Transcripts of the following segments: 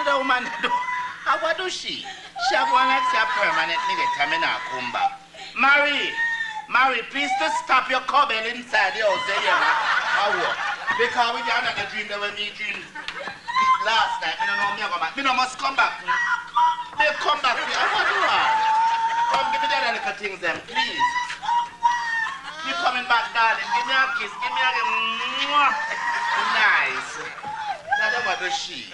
the woman do? What do she? She have one like say permanent military, me not come back. Mary, please to stop your cobble inside the house there, because we had another dream that when me dream last night, me don't know me go back. Me no must come back. Me come back here. What do I? Come give me that little things then, please. You coming back, darling? Give me a kiss. Give me a mwah. Nice. That's what does she.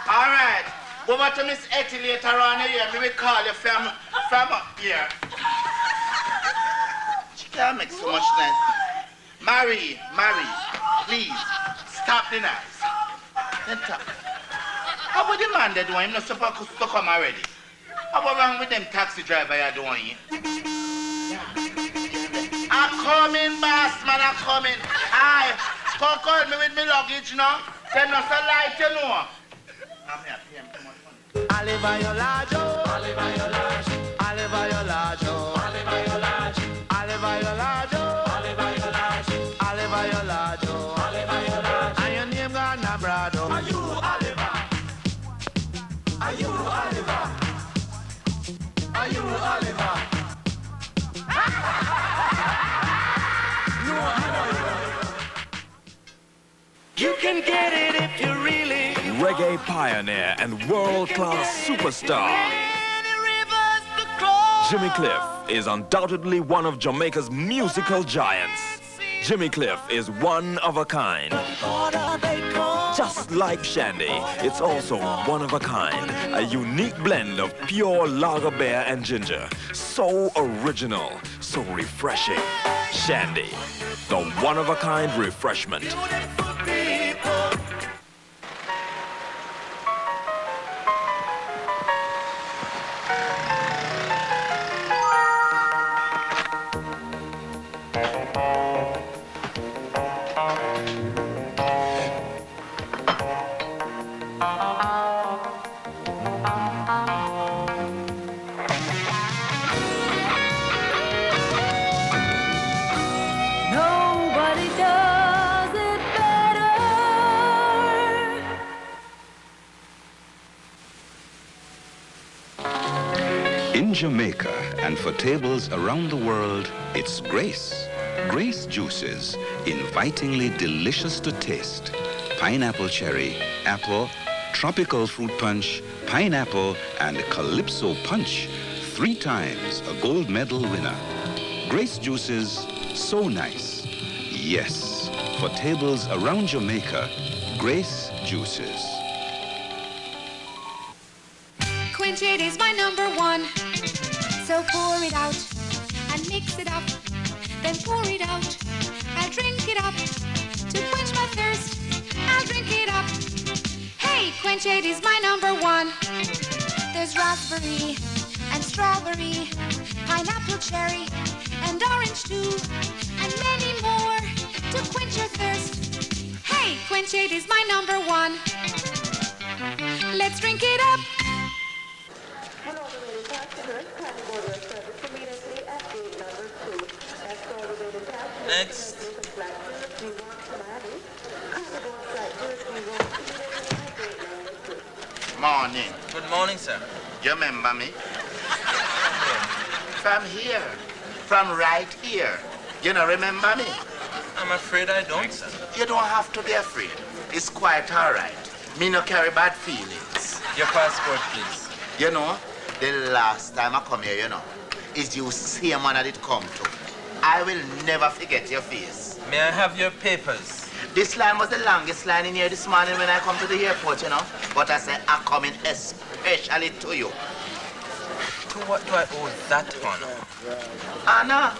All right. Go over to Miss Etty later on here. Me will call you from up here. She can't make so much noise. Mary, please stop the noise. Then talk. How about the man they're doing? Him not supposed to come already. How wrong with them taxi driver you're doing? I'm coming, boss, man, I'm coming. Aye, call me with me luggage, no? Then no so light, you know. I'm here, pay him too much money. I live by your large, oh. I live by your large. I live by your large, oh. I live by your large. I live by your large, oh. I live by your large. I live by your large, oh. I live by your large. And your name gone abroad, oh. Are you Oliver? Are you Oliver? Are you Oliver? You can get it if you really reggae pioneer and world-class superstar Jimmy Cliff is undoubtedly one of Jamaica's musical giants. Jimmy Cliff is one of a kind. Just like Shandy, it's also one of a kind. A unique blend of pure lager beer and ginger. So original, so refreshing. Shandy, the one-of-a-kind refreshment. In Jamaica and for tables around the world, it's Grace. Grace juices, invitingly delicious to taste. Pineapple cherry, apple, tropical fruit punch, pineapple, and calypso punch. 3 times a gold medal winner. Grace juices, so nice. Yes, for tables around Jamaica, Grace juices. Quenchade is my #1. So pour it out and mix it up. Then pour it out. I'll drink it up. To quench my thirst, I'll drink it up. Hey, Quenchade is my #1. There's raspberry and strawberry, pineapple, cherry, and orange too, and many more to quench your thirst. Hey, Quenchade is my #1. Let's drink it up. Next. Morning. Good morning, sir. You remember me? From here. From right here. You don't remember me? I'm afraid I don't, sir. You don't have to be afraid. It's quite all right. Me no carry bad feelings. Your passport, please. You know, the last time I come here, you know, is you same one that it come to. I will never forget your face. May I have your papers? This line was the longest line in here this morning when I come to the airport, you know. But I said I come in especially to you. To what do I owe that honor? Honor?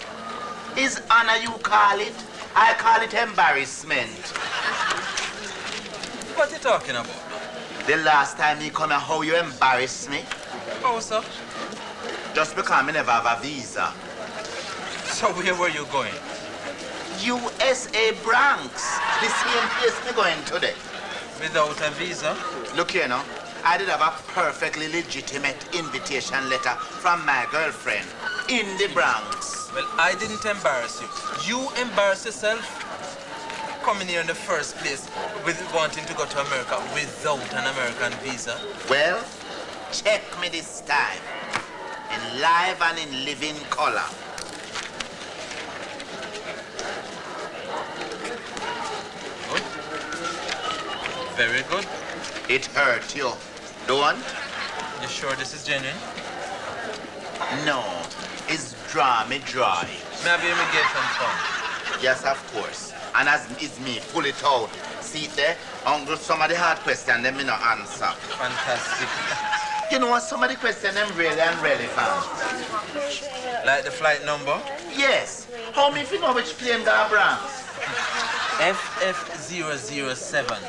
Is honor you call it? I call it embarrassment. What are you talking about? The last time you come here, how you embarrassed me? Oh, sir? Just because I never have a visa. So where were you going? USA Bronx. The same place me going today. Without a visa? Look here now. I did have a perfectly legitimate invitation letter from my girlfriend in the Bronx. Well, I didn't embarrass you. You embarrassed yourself. coming here in the first place with wanting to go to America without an American visa? Well, check me this time. In live and in living color. Good. Very good. It hurt you. Don't? You sure this is genuine? No. It's dry. Maybe we get some fun. Yes, of course. And as is me, pull it out. See it there? Uncle, some of the hard questions, them me no answer. Fantastic. You know what? Some of the questions, them really irrelevant. Like the flight number? Yes. How me if you know which plane got Bronx? FF007.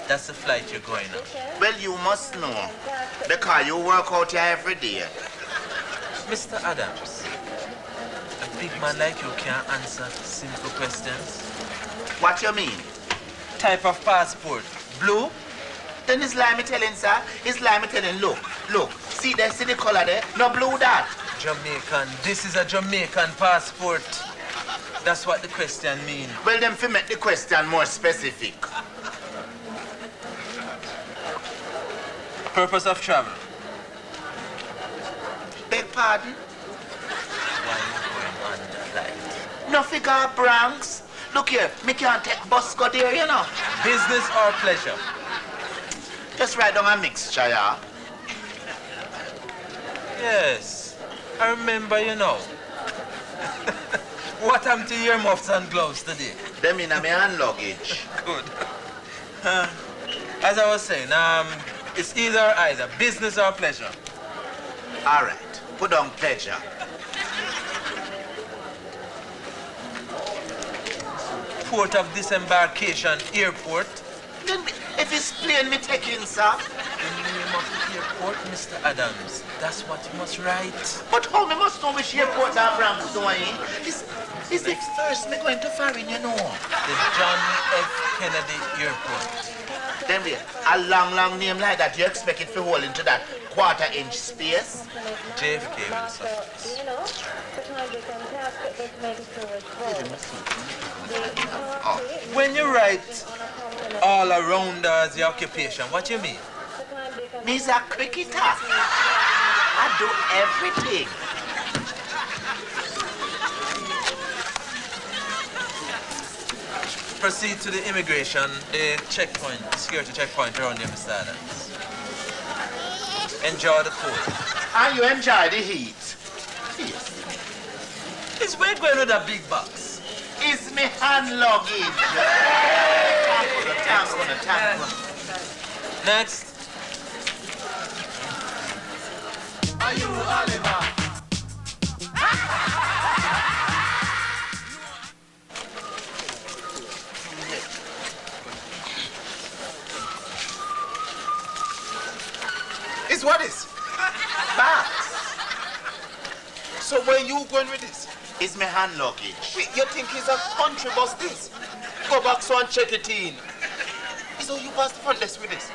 That's the flight you're going on. Well, you must know. Because you work out here every day. Mr. Adams, a big man like you can't answer simple questions. What you mean? Type of passport? Blue? Then it's like me telling, sir. It's like me telling, look. See there, see the color there? No blue that. Jamaican. This is a Jamaican passport. That's what the question means. Well, then fi make the question more specific. Purpose of travel? Beg pardon? Why are you going on the flight? No figure Bronx. Look here, me can't take bus go there, you know. Business or pleasure? Just write down a mixture, yeah. Yes, I remember, you know. What happened to your muffs and gloves today? Them in my hand luggage. Good. As I was saying, it's either business or pleasure. All right, put on pleasure. Port of disembarkation, airport. Then if it's plane me taking, sir. The name of the airport, Mr. Adams. That's what you must write. But how me must know which airport that Bronx doing? Is the first me going to foreign, you know. The John F. Kennedy Airport. Then wait, a long name like that, you expect it to hold into that quarter-inch space? JFK will suffice. When you write all around the occupation, what you mean? Me's a cricketer. I do everything. Proceed to the immigration, checkpoint, security checkpoint around here, Mr. Adams. Enjoy the cold. And you enjoy the heat. Yes. Is where going with a big box? It's me hand luggage. Next. Are you Oliver? It's what is? Box. So where you going with this? It's me hand luggage. Wait, you think it's a country bus this? Go back so and check it in. So you pass the front desk with this?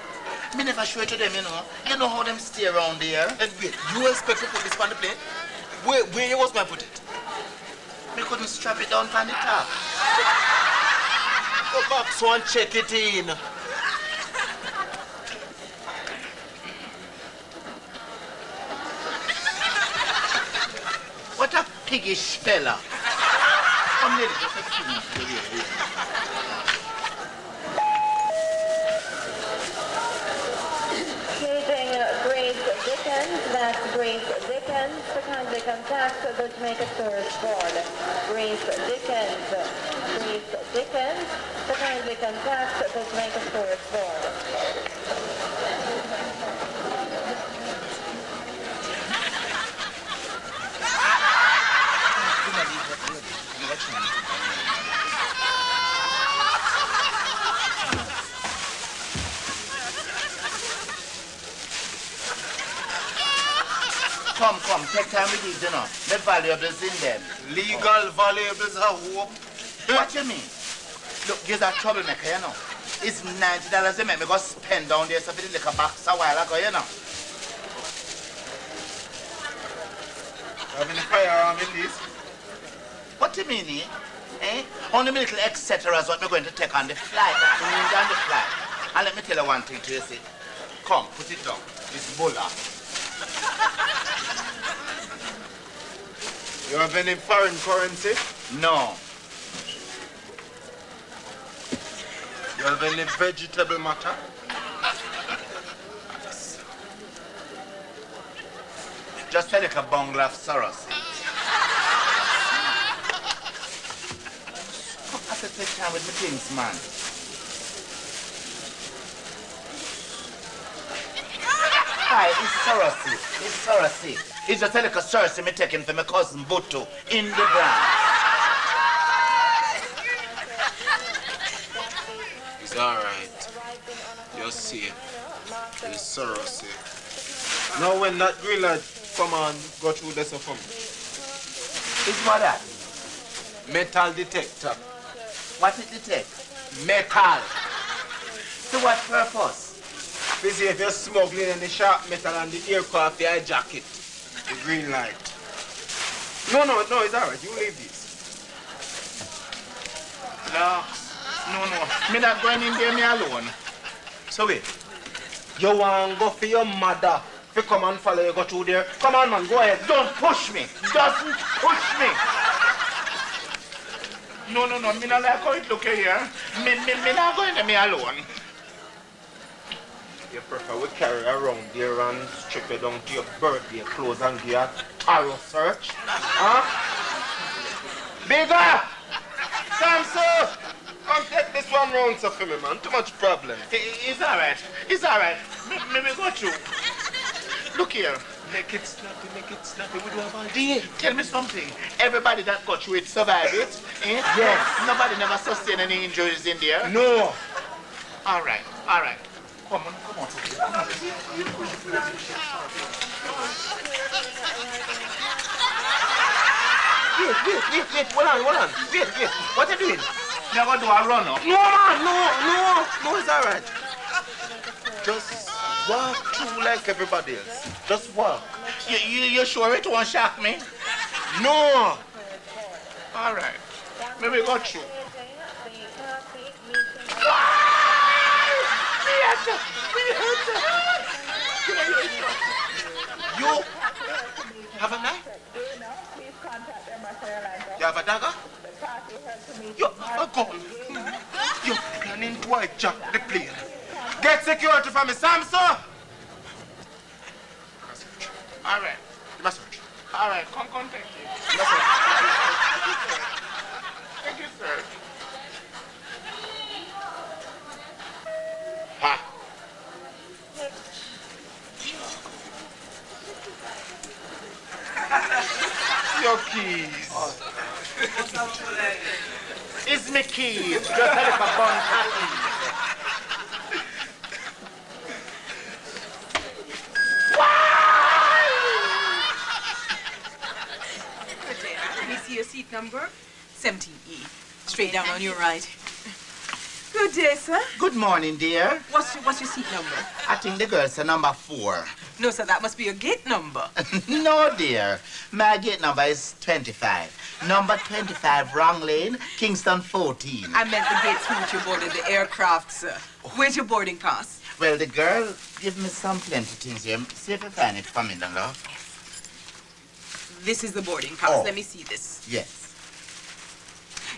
Me never show it to them, you know. You know how them stay around there. And wait, you expect to put this on the plane? Where you was going to put it? Me couldn't strap it down on the top. Go back so and check it in. What a piggish fella. Come here, just a few minutes. Grace Dickens, that's Grace Dickens, to kindly contact the Jamaica Tourist Board. Grace Dickens, to kindly contact the Jamaica Tourist Board. Come, take time with these, you know. The valuables in them. Legal valuables are hope. What you mean? Look, you're a troublemaker, you know. It's $90 they make me go spend down there so for the liquor box a while ago, you know. Having a firearm in this? What you mean, eh? Eh? Only my little etc. is what we're going to take on the flight. On the flight. And let me tell you one thing to you, see. Come, put it down. It's Bola. You have any foreign currency? No. You have any vegetable matter? Just tell like a bungle of Soros. I said take time with my things, man. Hi, it's Sorosy. It's Sorosy. It's just like a Sorosy me taking for my cousin Butu in the ground. It's alright. You're safe. It's Sorosy. Now when that green light come on, go through this for me. It's what that? Metal detector. What it detect? Metal. To what purpose? You see if you're smuggling in the sharp metal and the aircraft, they hijack it. The green light. No, it's alright. You leave this. No. Me not going in there me alone. So wait. You want to go for your mother? If you come and follow you go through there. Come on, man. Go ahead. Don't push me. Doesn't push me. No. Me not like how it look here. Me not going to me alone. You prefer we carry around there and strip you down to your birthday clothes and give you a thorough search? Huh? Bigger! Samson! Come take this one round, so for me, man. Too much problem. It's alright. It's alright. Me go through. Look here. Make it snappy. We do have all day. Tell me something. Everybody that got through it survived it. Eh? Yes. Nobody never sustained any injuries in there. No. Alright. Come on. Wait. Hold on. Wait. What are you doing? You're going to do a run up. No, man. No, it's alright. Just walk through like everybody else. Just walk. You sure it won't shock me? No. Alright. Maybe go through. You have a knife? You have a dagger? You have a gun? You're planning to hijack the plane. Get security for me, Samson! Alright. You must search. Alright, come, thank you. Thank you, sir. Ha! Your keys. It's me keys. Just like a bun happy. Let me see your seat number. 17E. Straight down on your right. Good day, sir. Good morning, dear. What's your seat number? I think the girl's a number 4. No, sir, that must be your gate number. No, dear. My gate number is 25. Number 25, wrong lane, Kingston 14. I meant the gate through which you boarded the aircraft, sir. Where's your boarding pass? Well, the girl give me some plenty things here. See if you find it for me, love. This is the boarding pass. Oh. Let me see this. Yes.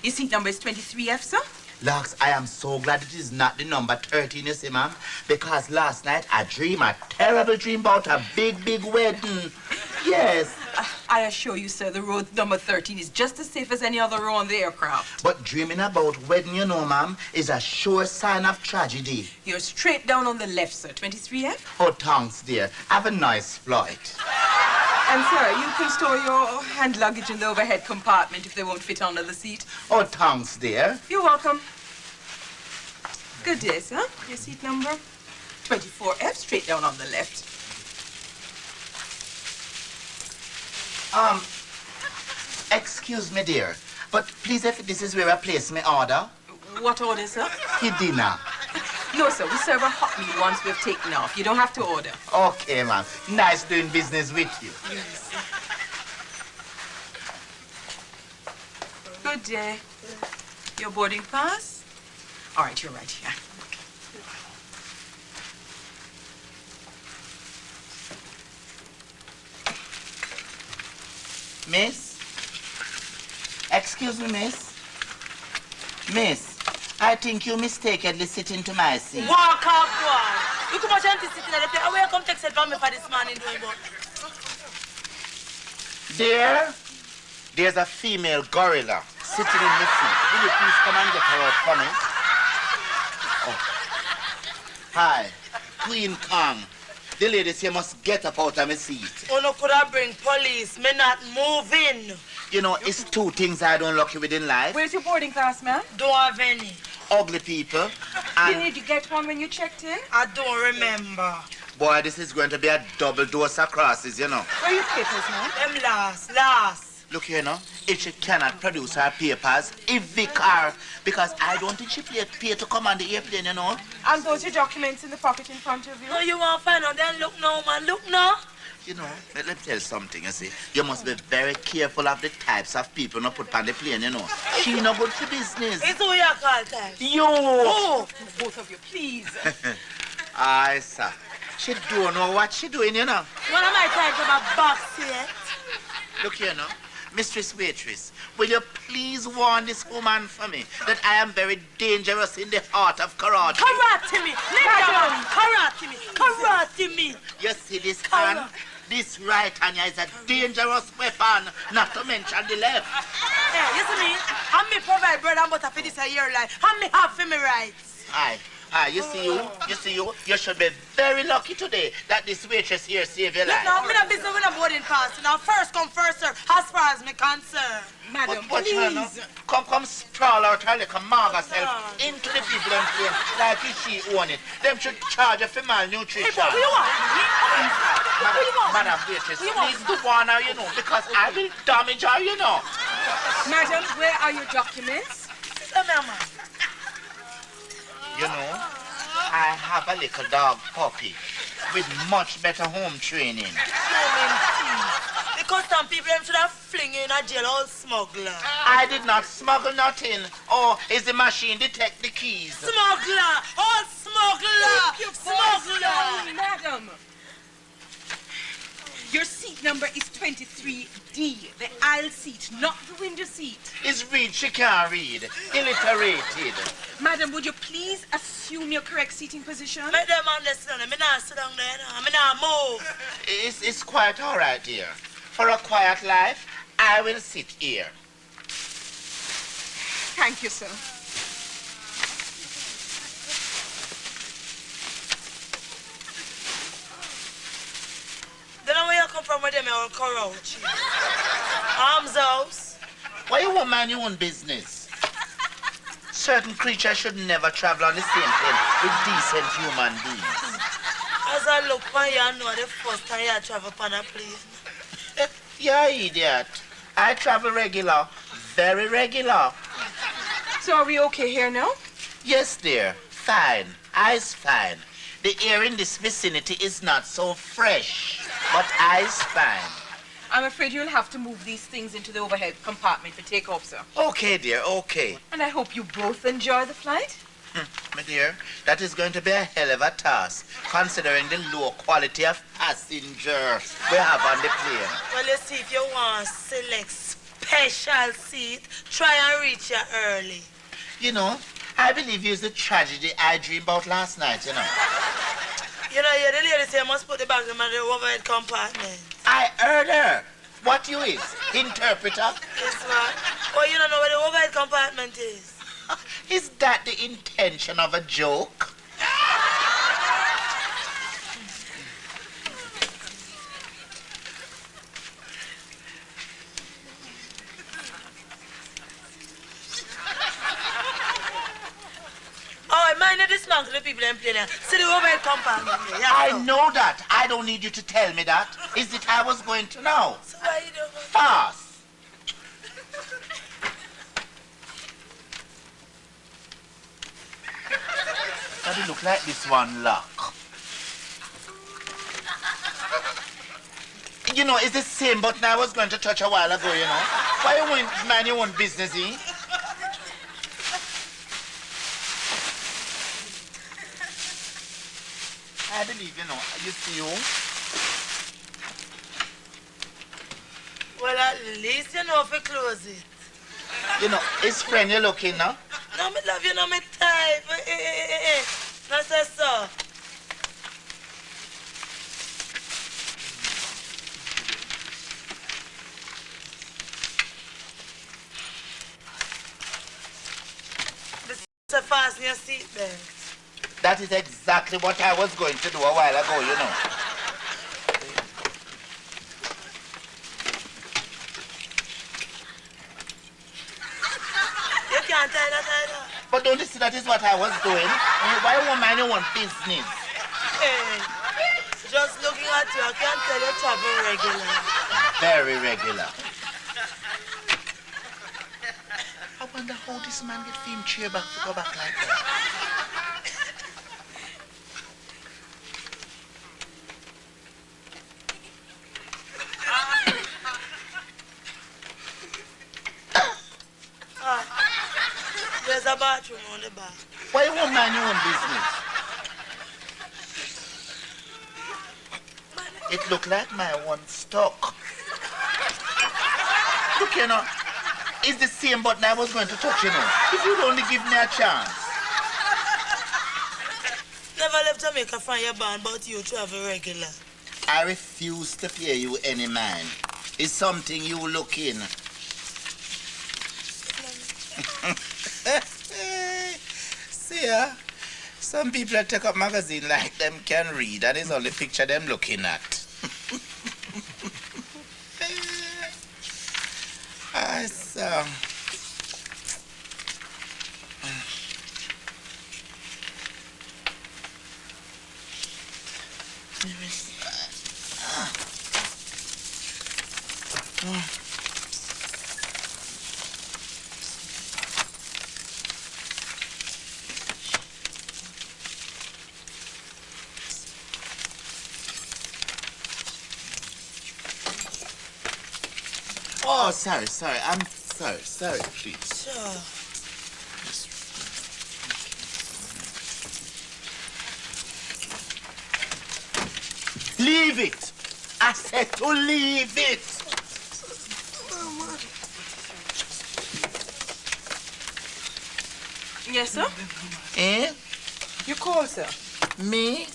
Your seat number is 23F, sir? Lux, I am so glad it is not the number 13, you see, ma'am. Because last night I dreamed a terrible dream about a big wedding. Yes. I assure you, sir, the road number 13 is just as safe as any other row on the aircraft. But dreaming about wedding, you know, ma'am, is a sure sign of tragedy. You're straight down on the left, sir. 23F? Oh, thanks, dear. Have a nice flight. And, sir, you can store your hand luggage in the overhead compartment if they won't fit under the seat. Oh, thanks, dear. You're welcome. Good day, sir. Your seat number? 24F, straight down on the left. Excuse me, dear, but please, if this is where I place my order. What order, sir? The dinner. No, sir, we serve a hot meal once we've taken off. You don't have to order. Okay, ma'am. Nice doing business with you. Yes. Good day. Your boarding pass? All right, you're right here. Miss? Excuse me, miss? Miss, I think you mistakenly sit into my seat. Walk off, boy. You too much empty sitting at the place. Where you come text it from me for this morning doing what? There, there's a female gorilla sitting in the seat. Will you please come and get her out for me? Oh. Hi, Queen Kong. The ladies here must get up out of my seat. Oh, no, could I bring police? Me not moving. You know, it's two things I don't lucky with in life. Where's your boarding pass, ma'am? Don't have any. Ugly people. And Did you get one when you checked in? I don't remember. boy, this is going to be a double dose of crosses, you know. Where are your papers, ma'am? Them last. Look here, no. If she cannot produce her papers, evict her. Because I don't think she pay to come on the airplane, you know. And those are your documents in the pocket in front of you? No, you want to find out then? Look now, man. Look now. You know, let me tell you something, you see. You must be very careful of the types of people not put on the plane, you know. She no good for business. It's who you call time. You! Oh, both of you, please. Aye, sir. She don't know what she doing, you know. One of my types of a box here. Look here, no. Mistress Waitress, will you please warn this woman for me that I am very dangerous in the heart of karate? Karate me. Madam. Karate me. Karate me. You see this hand? This right hand here is a dangerous weapon, not to mention the left. Yeah, you see me? And me provide bread and butter for this a year life. And me have for me rights. Aye. You see you, you should be very lucky today that this waitress here saved your life. Look now, me not business with a boarding pass. Now, first come, first serve, as far as me concerned. Madam, But please. you know, come sprawl out her little mug herself into the people them plane like if she own it. Them should charge her for malnutrition. Who you want? Madam waitress, please do warn her, you know, because I will damage her, you know. Madam, where are your documents? You know, I have a little dog puppy with much better home training. Because some people them should have fling in a jail all smuggler. I did not smuggle nothing. Oh, is the machine detect the keys? Smuggler! All smuggler! Smuggler! Madam. Your seat number is 23D, the aisle seat, not the window seat. Is read, she can't read. Illiterated. Madam, would you please assume your correct seating position? Make them understand. Me not sit down there now. Me not move. It's quite all right, dear. For a quiet life, I will sit here. Thank you, sir. Then where you come from with them all couch? Arms house. Why you won't mind your own business? Certain creatures should never travel on the same plane with decent human beings. As I look for you, I know the first time you travel on a plane. You're idiot. I travel regular, very regular. So are we okay here now? Yes, dear. Fine. I's fine. The air in this vicinity is not so fresh, but I's fine. I'm afraid you'll have to move these things into the overhead compartment for takeoff, sir. Okay, dear, okay. And I hope you both enjoy the flight. My dear, that is going to be a hell of a task, considering the low quality of passengers we have on the plane. Well, you see, if you want to select special seat, try and reach you early. You know, I believe it's the tragedy I dreamed about last night, you know. You know, yeah, the lady say you must put the bag in the overhead compartment. I heard her. What you is? Interpreter? Yes, what? Oh, you don't know where the overhead compartment is? Is that the intention of a joke? Oh, I mind this man to the people in plane. See the overhead compartment there. Yeah, I so. know that. I don't need you to tell me that. Is it I was going to know? So why you doing? Fast. Does it look like this one lock? You know, it's the same button I was going to touch a while ago, you know. Why you won't mind your own business, eh? I believe, you know, you see you. Well, at least you know if you close it. You know, his friend you're looking now. No, me love you, no, me type. No, say so. So fasten your seatbelt. That is exactly what I was going to do a while ago, you know. You can't tie that either. But don't you see that is what I was doing? Why won't mind your own business? Hey, just looking at you, I can't tell you travel regular. Very regular. I wonder how this man get film chair back to go back like that. There's a bathroom on the back. Why you won't mind your own business? It look like my one stuck. Look, you know, it's the same button I was going to touch, you know. If you'd only give me a chance. Never left Jamaica from your band, but you travel regular. I refuse to pay you any mind. It's something you look in. See ya. Some people that take up magazine like them can read, and it's only picture them looking at. I saw. Oh, sorry. I'm sorry, please. Sure. Leave it. I said to leave it. Yes, sir? Eh? You call, sir. Me?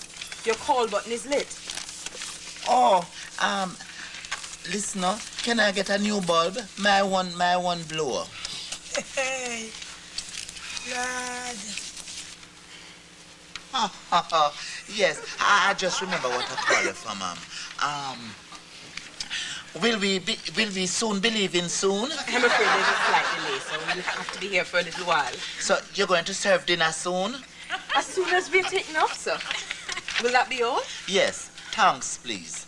Your call button is lit. Oh, listen, can I get a new bulb? My one blower. Hey, lad. Yes, I just remember what I called you from, will we soon be leaving soon? I'm afraid there's a slight delay, so we'll have to be here for a little while. So you're going to serve dinner soon? As soon as we're taking off, sir. Will that be all? Yes, thanks, please.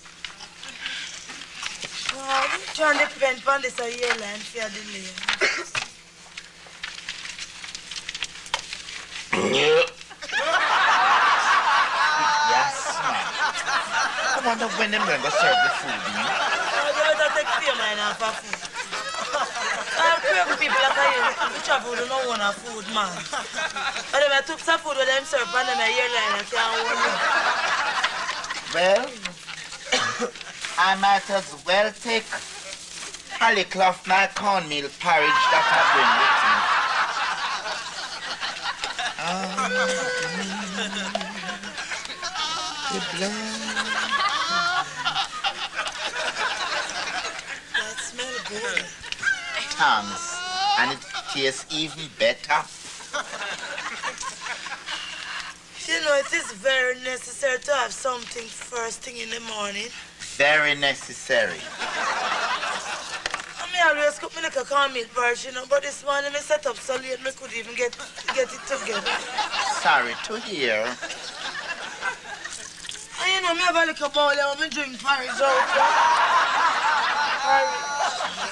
Well, trying to depend on this airline for your delay. Yes, ma'am. I wonder when they're going to serve the food, Oh, you better take fear, man, of food. I'm crazy people like you. We travel to no one of food, man. But if I took some food with them serve on them airline, I can't hold it. Well, I might as well take Halliclough, my cornmeal porridge that I bring with me. That smells good. Thanks. And it tastes even better. You know, it is very necessary to have something first thing in the morning. Very necessary. I always cook me like a cornmeal porridge, you know, but this morning I set up so late I could even get it together. Sorry to hear. And you know, me have a little bowl and I drink porridge out.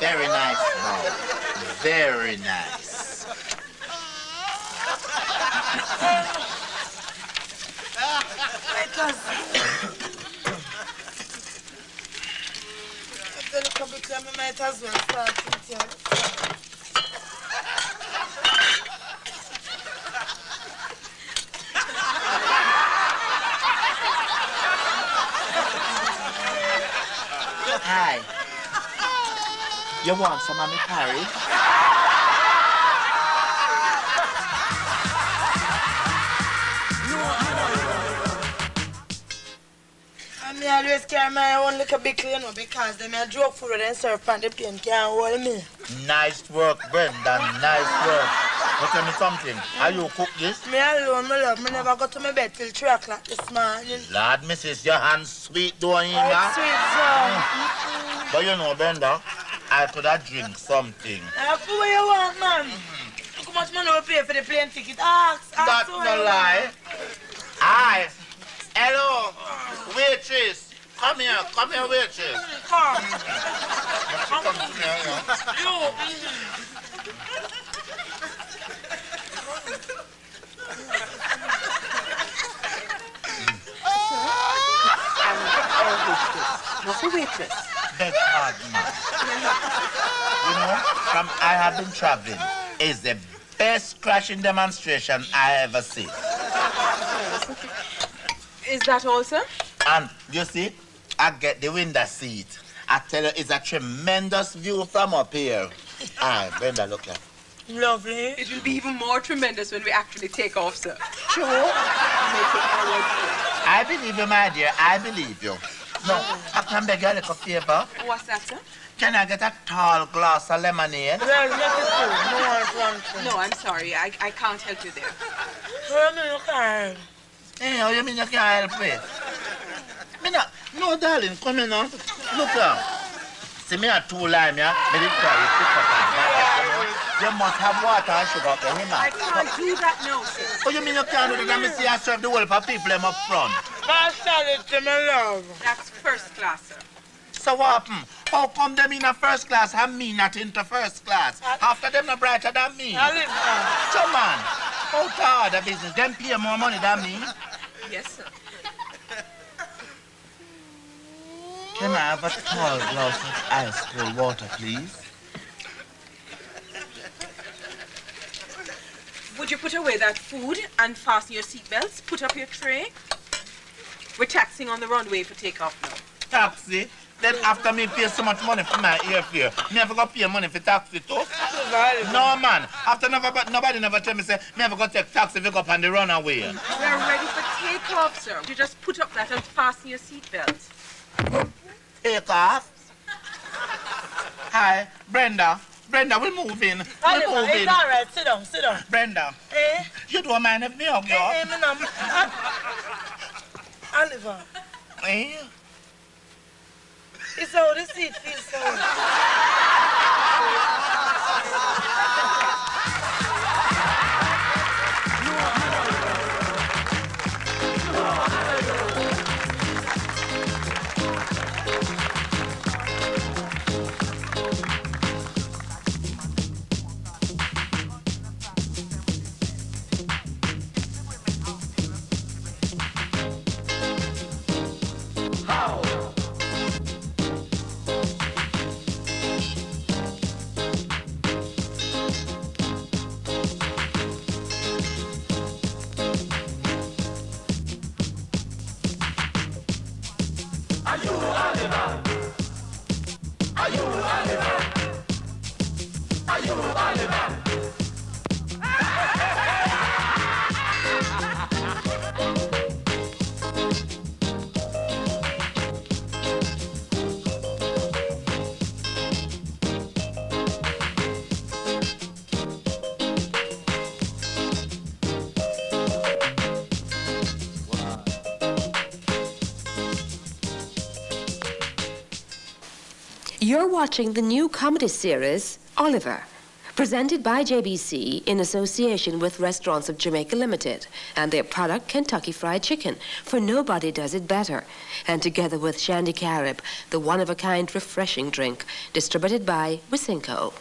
Very nice, Mom. Very nice. I might as well start with you. Hi. You want some of me porridge? I always carry my own little big you know, because them I drove food and serve on the plane can't hold me. Nice work, Brenda. Nice work. But tell me something. Are you cook this? Me alone, my love. Me never go to my bed till 3 o'clock this morning. Lord, missus, your hands sweet doing Oh, that. sweet, sir. But you know, Brenda, I could have drink something. What you want, man? Look how much money we pay for the plane ticket. Ask That's what no you lie. Hi. Hello. Waitress. Come here, waitress. Come. Come to me, You. Not the waitress. Beg pardon, ma'am. You know, from I have been traveling, is the best crashing demonstration I ever see. Is that all, sir? And you see, I get the window seat. I tell you, it's a tremendous view from up here. Ah, Brenda, look here. Lovely. It will be even more tremendous when we actually take off, sir. Sure. I believe you, my dear. I believe you. No, I can beg you a little favor. What's that, sir? Can I get a tall glass of lemonade? Well, make it cool. No one wants No, I'm sorry. I can't help you there. Well, me look at Hey, how you mean you can't help me? No, darling, come in now. Look here. See me a 2 lime, yeah? Me did try it, pick up and back up, you know. You must have water and sugar up here, I can't do that now, sir. Oh, you mean you can't do that? Let me see I serve the whole for people them up front. Partiality, my love. That's first class, sir. So what happen? How come them in a first class and me not into first class? After them no brighter than me. I live now. So man, how to other business? Them pay more money than me. Yes, sir. Can I have a tall glass of ice cold water, please? Would you put away that food and fasten your seatbelts? Put up your tray? We're taxiing on the runway for takeoff now. Taxi? Then after me pay so much money for my airfare, me have to pay money for taxi too? No man, after nobody never tell me say, me have to take taxi if you go up on the runaway. We're ready for takeoff, sir. You just put up that and fasten your seatbelts. Take off? Hi, Brenda. Brenda, we're moving. We're moving. It's all right. Sit down, sit down. Brenda, Eh? you don't mind if me hug you up? Me no. Oliver, Eh? it's how the seat feels so. You're watching the new comedy series, Oliver, presented by JBC in association with Restaurants of Jamaica Limited and their product, Kentucky Fried Chicken, for nobody does it better, and together with Shandy Carib, the one-of-a-kind refreshing drink, distributed by Wisinco.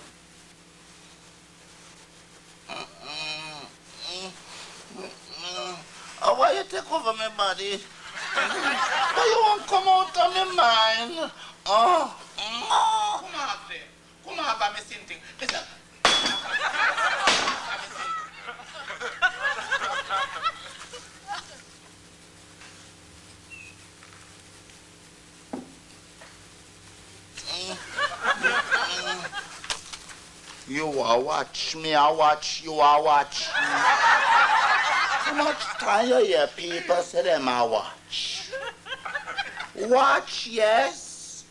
Why you take over my body? Why you won't come out of my mind? Oh. Come on, I'm missing thing. Listen. You are watch me, I watch, you are watch me. How much time you hear people say them I watch? Watch, yes,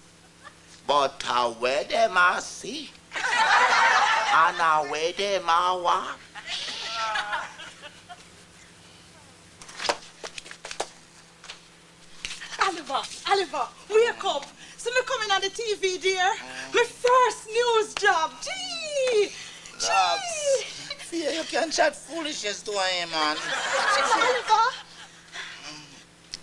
but where them I see, and where them I watch. Oliver, wake up. See me coming on the TV, dear. My first news job. Gee! Fear you can chat foolishness to him, man. Oliver.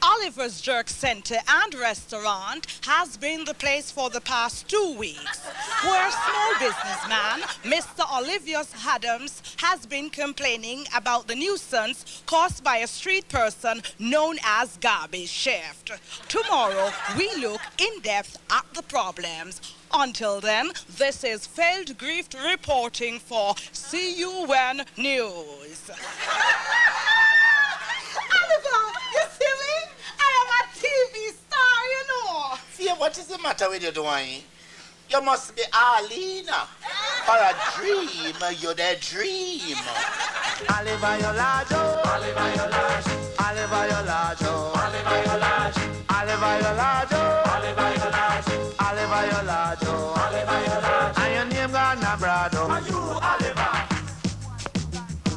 Oliver's Jerk Center and Restaurant has been the place for the past 2 weeks, where small businessman Mr. Olivius Adams has been complaining about the nuisance caused by a street person known as Garbage Shift. Tomorrow, we look in depth at the problems. Until then, this is Failed Grief reporting for CUN News. Oliver, you see me? I am a TV star, you know. Fear, what is the matter with you doing? You must be Arlena. Or a dream, you're the dream. Oliver, your large, Oliver, your large, Oliver, your large, Oliver, your large, Oliver, your large, Oliver, your large, Oliver, your large, Oliver, your large, and your name gone abroad. Are you Oliver?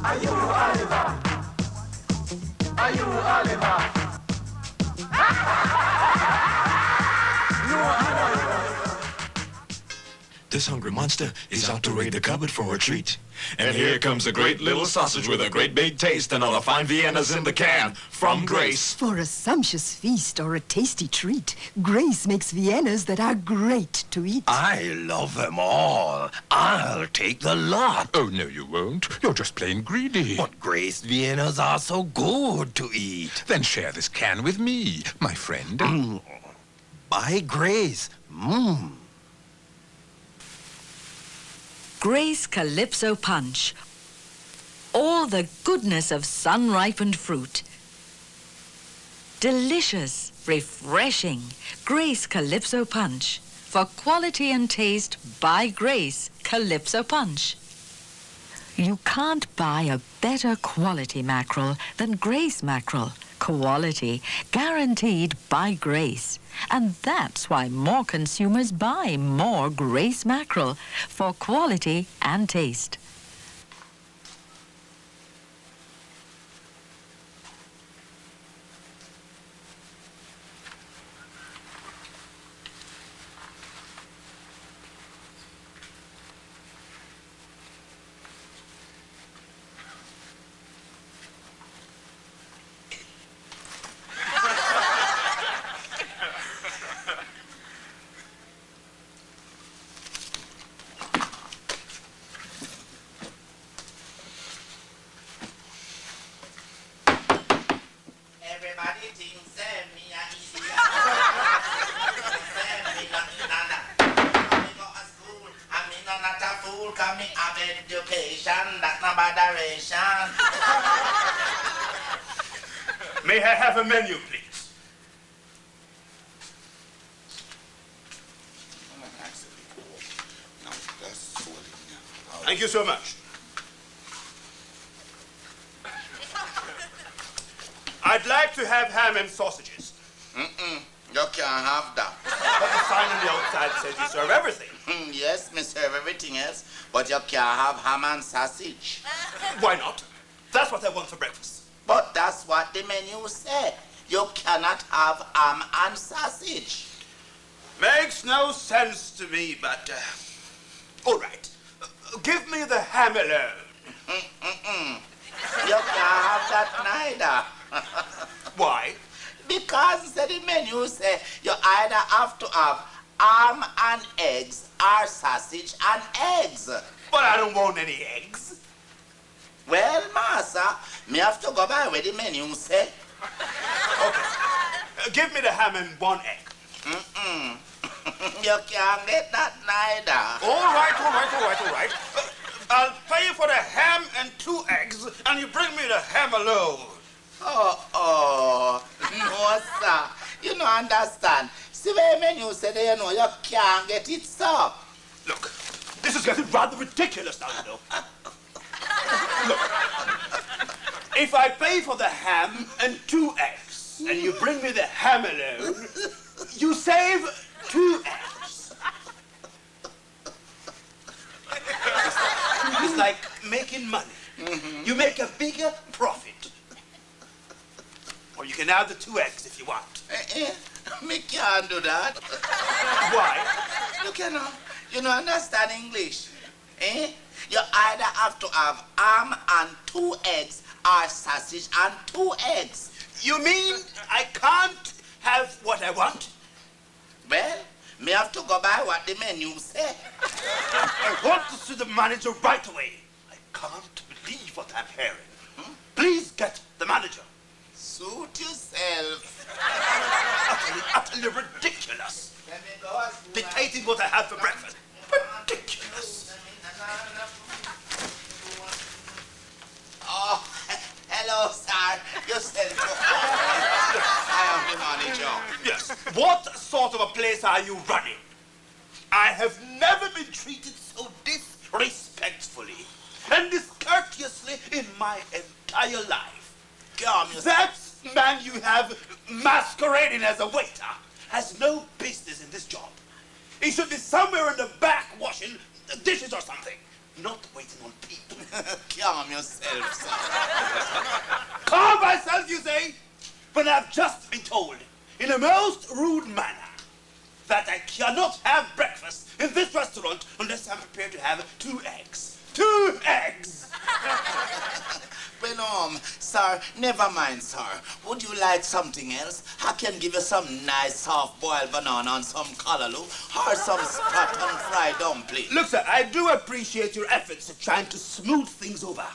Are you Oliver? Are you Oliver? This hungry monster is out to raid the cupboard for a treat. And here comes a great little sausage with a great big taste and all the fine Viennas in the can from Grace. For a sumptuous feast or a tasty treat, Grace makes Viennas that are great to eat. I love them all. I'll take the lot. Oh, no, you won't. You're just plain greedy. But Grace Viennas are so good to eat. Then share this can with me, my friend. By Grace. Mmm. Grace Calypso Punch. All the goodness of sun-ripened fruit. Delicious, refreshing. Grace Calypso Punch. For quality and taste, by Grace Calypso Punch. You can't buy a better quality mackerel than Grace mackerel. Quality, guaranteed by Grace. And that's why more consumers buy more Grace mackerel for quality and taste. Everybody thinks me a idiot. Me go to school, and me not a fool, 'cause me have education, that's not botheration. May I have a menu, please? Thank you so much. I'd like to have ham and sausages. You can't have that. But the sign on the outside says you serve everything. Yes, me serve everything else, but you can't have ham and sausage. Why not? That's what I want for breakfast. But that's what the menu said. You cannot have ham and sausage. Makes no sense to me, but... all right. Give me the ham alone. You can't have that neither. Why? Because the menu say you either have to have ham and eggs or sausage and eggs. But I don't want any eggs. Well, master, me have to go by where the menu say. Okay. Give me the ham and 1 egg. You can't get that neither. All right. I'll pay for the ham and 2 eggs, and you bring me the ham alone. Oh, no, sir. You don't understand. See where menu say there, you know, you can't get it, sir. Look, this is getting rather ridiculous now, you know. Look, if I pay for the ham and 2 eggs, and you bring me the ham alone, you save 2 eggs. It's like making money. You make a bigger profit. Or you can have the 2 eggs if you want. Me can't do that. Why? You know, understand English. You either have to have ham and 2 eggs or sausage and 2 eggs. You mean I can't have what I want? Well, me have to go by what the menu say. I want to see the manager right away. I can't believe what I'm hearing. Please get the manager. Suit yourself. Utterly ridiculous. Dictating what I have for breakfast. Ridiculous. Oh, hello, sir. Yourself. I am the manager. Yes. What sort of a place are you running? I have never been treated so disrespectfully and discourteously in my entire life. That man you have masquerading as a waiter has no business in this job. He should be somewhere in the back washing dishes or something, not waiting on people. Calm yourself, sir. Calm myself, you say? When I've just been told, in a most rude manner, that I cannot have breakfast in this restaurant unless I'm prepared to have 2 eggs. 2 eggs! Well, sir, never mind, sir. Would you like something else? I can give you some nice soft-boiled banana and some callaloo, or some sprat and fried dumpling. Look, sir, I do appreciate your efforts at trying to smooth things over.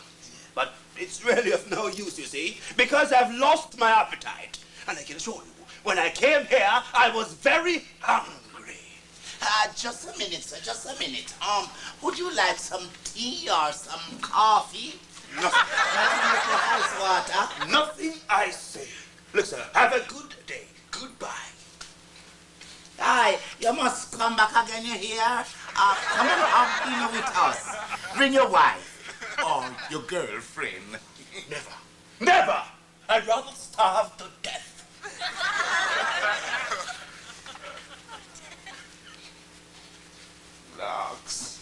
But it's really of no use, you see, because I've lost my appetite. And I can assure you, when I came here, I was very hungry. Just a minute, sir, just a minute. Would you like some tea or some coffee? Nothing. Ice water? Nothing, I say. Look, sir, have a good day. Goodbye. Aye, you must come back again, you hear? Come and have dinner with us. Bring your wife. Or your girlfriend. Never. Never! I'd rather starve to death. Lux,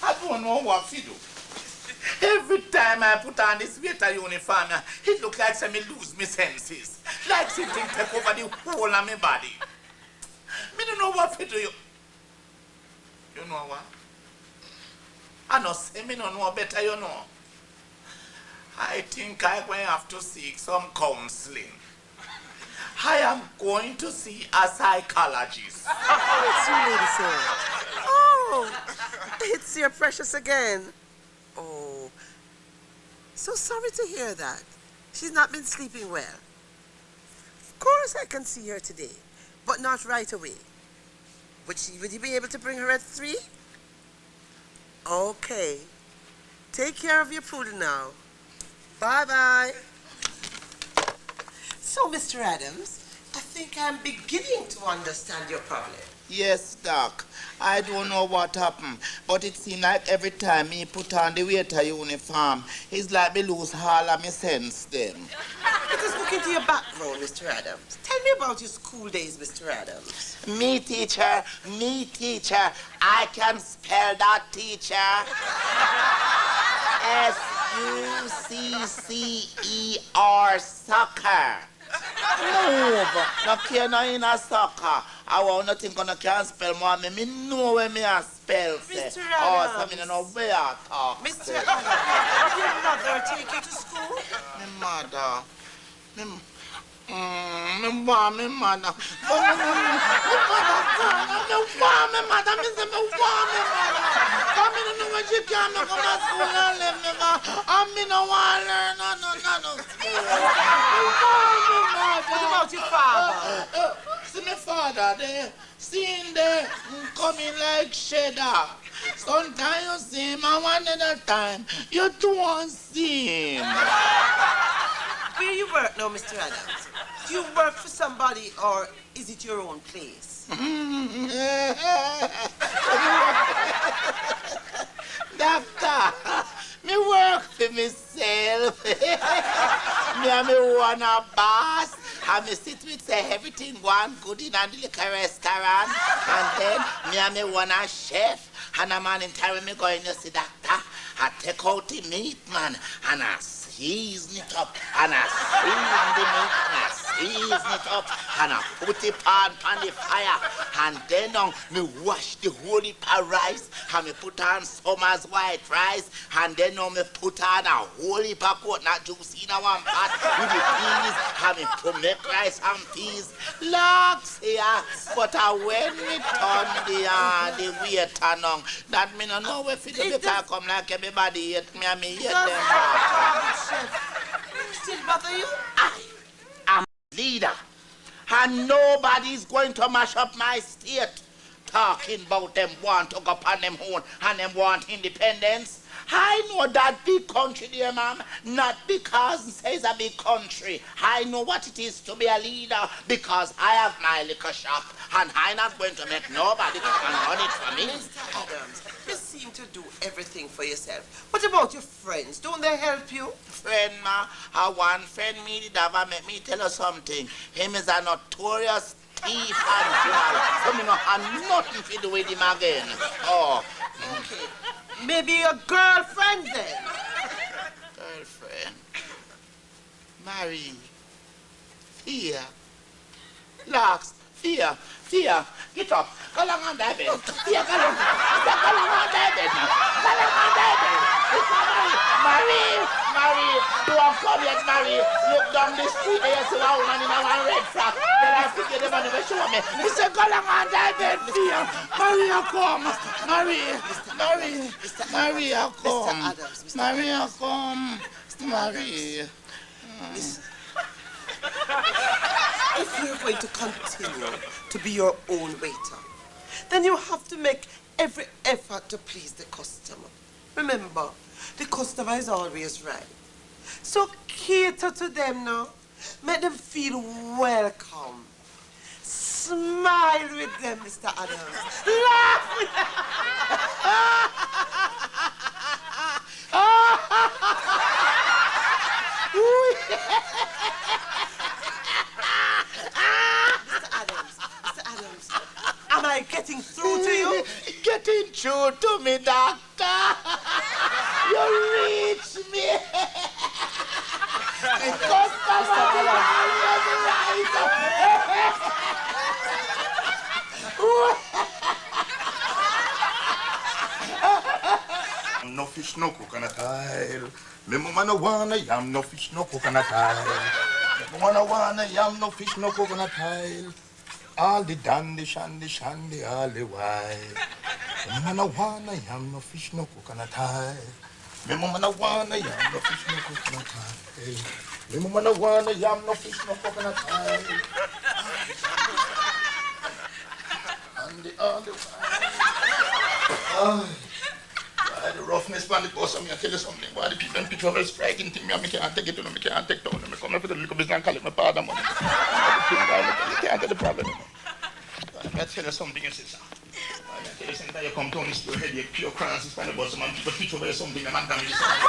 I don't know what to do. Every time I put on this waiter uniform, it looks like I lose my senses. Like something take over the whole of my body. Me don't know what to do. You know what? I know say me don't know better, you know. I think I'm going to have to seek some counseling. I am going to see a psychologist. Oh, it's you, Lady Sarah. Oh, it's your precious again. Oh, so sorry to hear that. She's not been sleeping well. Of course I can see her today, but not right away. Would you be able to bring her at 3? Okay. Take care of your poodle now. Bye-bye. So, Mr. Adams, I think I'm beginning to understand your problem. Yes, Doc. I don't know what happened, but it seems like every time me put on the waiter uniform, it's like me lose all of my sense then. Let us look into your background, Mr. Adams. Tell me about your school days, Mr. Adams. Me teacher. I can spell that teacher. S-U-C-C-E-R, soccer. Move. No care no in a soccer. I want nothing gonna can spell more. Me know where me a spell. Mr. Oh, Adams. so me no know where I talk. Mr. Adams, did your mother take you to school? Me mother. Me want me mother. Me want me mother. Me say me want me mother. But me don't know when she can me come to school and leave me go. And me no want learn no school. What about your father? See my father there, seeing there, coming like cheddar. Sometimes you see him and one other time, you don't see him. Where you work now, Mr. Adams? Do you work for somebody or is it your own place? Doctor, me work for myself. Me and me own a boss. And me sit with say everything going good in the liquor restaurant. And then me and me own a chef. And a man in time when me go in, you see, Doctor, I take out the meat, man, and I season it up, and I season the meat, and I season it up, and I put the pan on the fire, and then me wash the whole heap of rice, and me put on summer's white rice, and then me put on a whole heap of coconut juice in a one pot with the peas, and me put make rice and peas. Locks here, but when me turn the waiter now, that me no know if it because come like everybody hate me and me hate them. Still bother you? I'm leader, and nobody's going to mash up my state. Talking about them want to go upon them own and them want independence. I know that big country there, ma'am, not because it's a big country. I know what it is to be a leader because I have my liquor shop and I'm not going to make nobody come and run it for me. Mr. Adams, you seem to do everything for yourself. What about your friends? Don't they help you? Friend, ma, one friend me did have make me tell you something. Him is a notorious thief and criminal. So me not have nothing to do with him again. Oh. Okay. Maybe your girlfriend then? Girlfriend? Marry. Fear. Locks. Fear. Get up. Go along on that bed. Fear, go along. Go along on that bed now. Go along on that bed. Marie. Don't come yet, Marie. Look down the street there, you see a woman in a one red frock. Then I forget the money to show me. He said, go along on that bed, Fear. Marie, come. Marie, come. Marie, come. Marie. Listen. If you're going to continue to be your own waiter, then you have to make every effort to please the customer. Remember, the customer is always right. So cater to them now. Make them feel welcome. Smile with them, Mr. Adams. Laugh with them. Mr. Adams, am I getting through to you? Getting through to me, Doctor. You reach me. No fish, no coconut oil. Me mama no wanna yam, no fish, no coconut oil. Me mama wanna yam, no fish, no coconut oil. All the dandy, shandy, all the while. Me mama no wanna yam, no fish, no coconut oil. Me mama no wanna yam, no fish, no coconut oil. Me mama no wanna yam, no fish, no coconut oil. And all the while. The roughness on the bus, I tell you something. Why the people and picture of a striking thing, I can't take it to them, I can't take it down. I come up with a little business and call it my father money. You can't get the problem. I tell you something, you see, sir. I tell you something, you come down this your headache, pure crosses on the bus, man, people picture of something, man, damage yourself.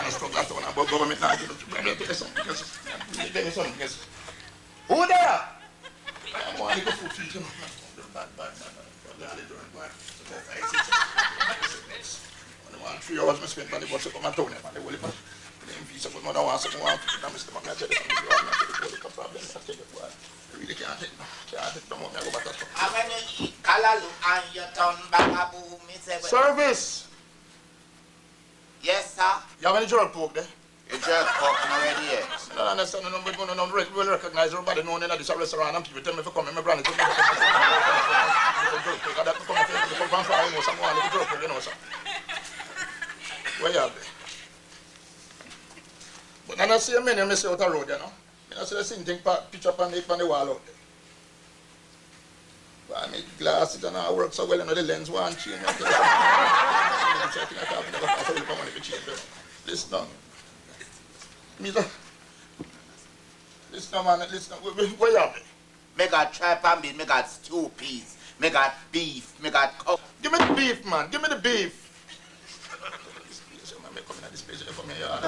I struggle after one about government now. I tell you something, you see. I tell you something, you see. Who there? I want to go for feet, you know. Bad. 3 hours I spent on the bus up on my town, and they will live on the piece of what I want, so I want to Mr. Man, I tell you something, you are not the problem, I tell you what, I really can't take no more, I go back to the I'm going to eat Kalalu and you turn back a boom, Service! Yes, sir. You have any jerk pork there? You jerk pork already, yes. I don't understand, we will recognize everybody knowing in this restaurant, and people tell me if you come in my brand, where you have there? But I don't see a many of me out the road, you know. I see the same thing picture up on the wall out there. But I make glasses and I work so well, you know, the lens won't change. Listen, listen, man, listen. Where you have there? Me got tripe and bean, me got stew peas. Me got beef, me got cow. Give me the beef, man. Give me the beef.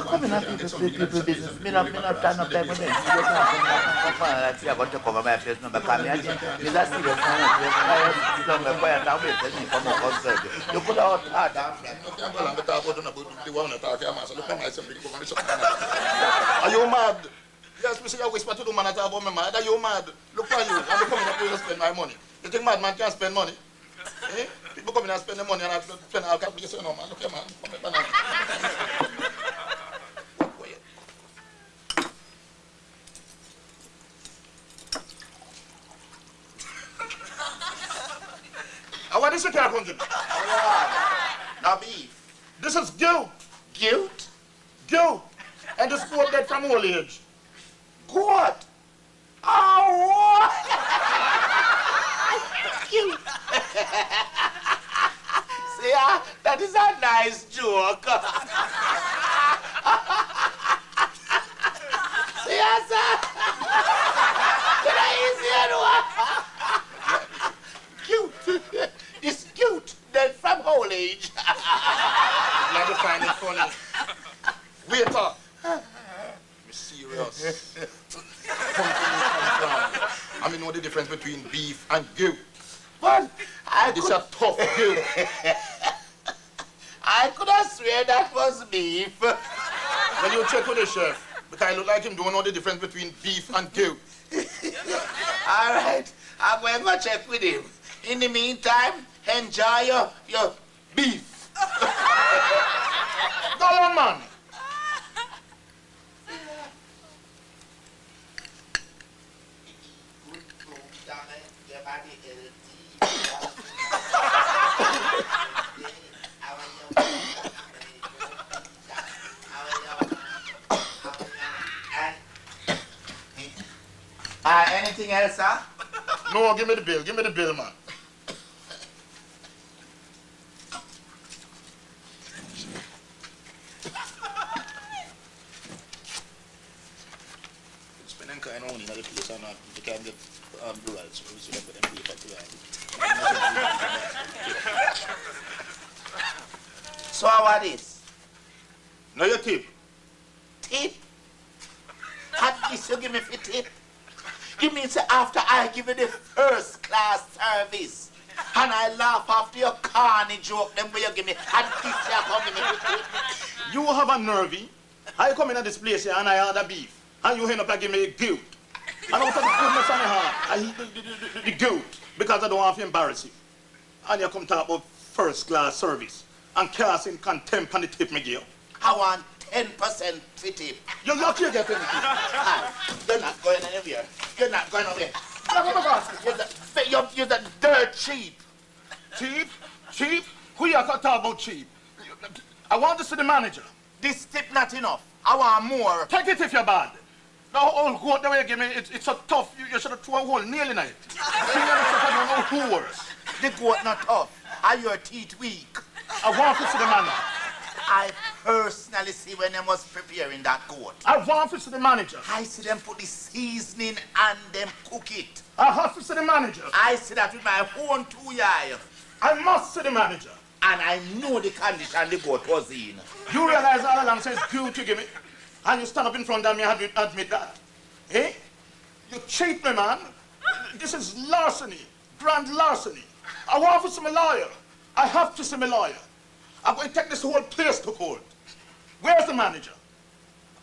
Come in and people business. Me not stand up there with them. You can't like say I'm going to cover my face now because me again. It's a serious man. You don't make quiet and wait till me come up and serve you. You could have had that. Are you mad? Yes, me say you whisper to the man and talk about my mad. Are you mad? Look at you. I'm coming up here to spend my money. You think madman can't spend money? Eh? People come in and spend the money and I spend all capital. You say no, man. Look here, man. Come here, banana. What is it here, Kunji? Now beef. This is guilt. Guilt? Guilt. And this goat dead from old age. Goat? Oh, guilt. See, that is a nice joke. See, sir? Did I easy one? Guilt. This guilt dead from old age. Let me find it funny. Waiter. I'm serious. I mean, know the difference between beef and guilt. But this is a tough guilt. I could have swear that was beef. When you check with the chef, because I look like him don't know the difference between beef and guilt. All right, I'm going to check with him. In the meantime, enjoy your beef. Go on, man. Anything else, sir? No, give me the bill. Give me the bill, man. Spending kind of money in the place or not, you can get the rights. So we should them pay for So how are this? No, your tip. Tip? At least you give me for tip. You mean say after I give you the first class service and I laugh after your corny joke, then will you give me and this you come give me the tip? You have a nervy. I come in at this place here and I order beef. And you end up and give me a guilt. And out of the goodness of my heart, I eat the guilt because I don't want to embarrass you. And you come talk about first class service and cast in contempt on the tip me give. I want 10% for tip. You're lucky you get anything. You're not going anywhere. You're not going anywhere. You're the dirt cheap. Cheap? Cheap? Who you talk about cheap? I want to see the manager. This tip not enough. I want more. Take it if you're bad. The whole goat the way you give me, it's so tough, you should have thrown a whole nail in it. I don't know who worse. The goat not tough. Are your teeth weak? I want to see the manager. I personally see when they was preparing that goat. I want to see the manager. I see them put the seasoning and them cook it. I have to see the manager. I see that with my own 2 eyes. I must see the manager. And I know the condition the goat was in. You realize all along says guilt you give me? And you stand up in front of me and admit that? Eh? You cheat me, man. This is larceny. Grand larceny. I want to see my lawyer. I have to see my lawyer. I'm going to take this whole place to court. Where's the manager?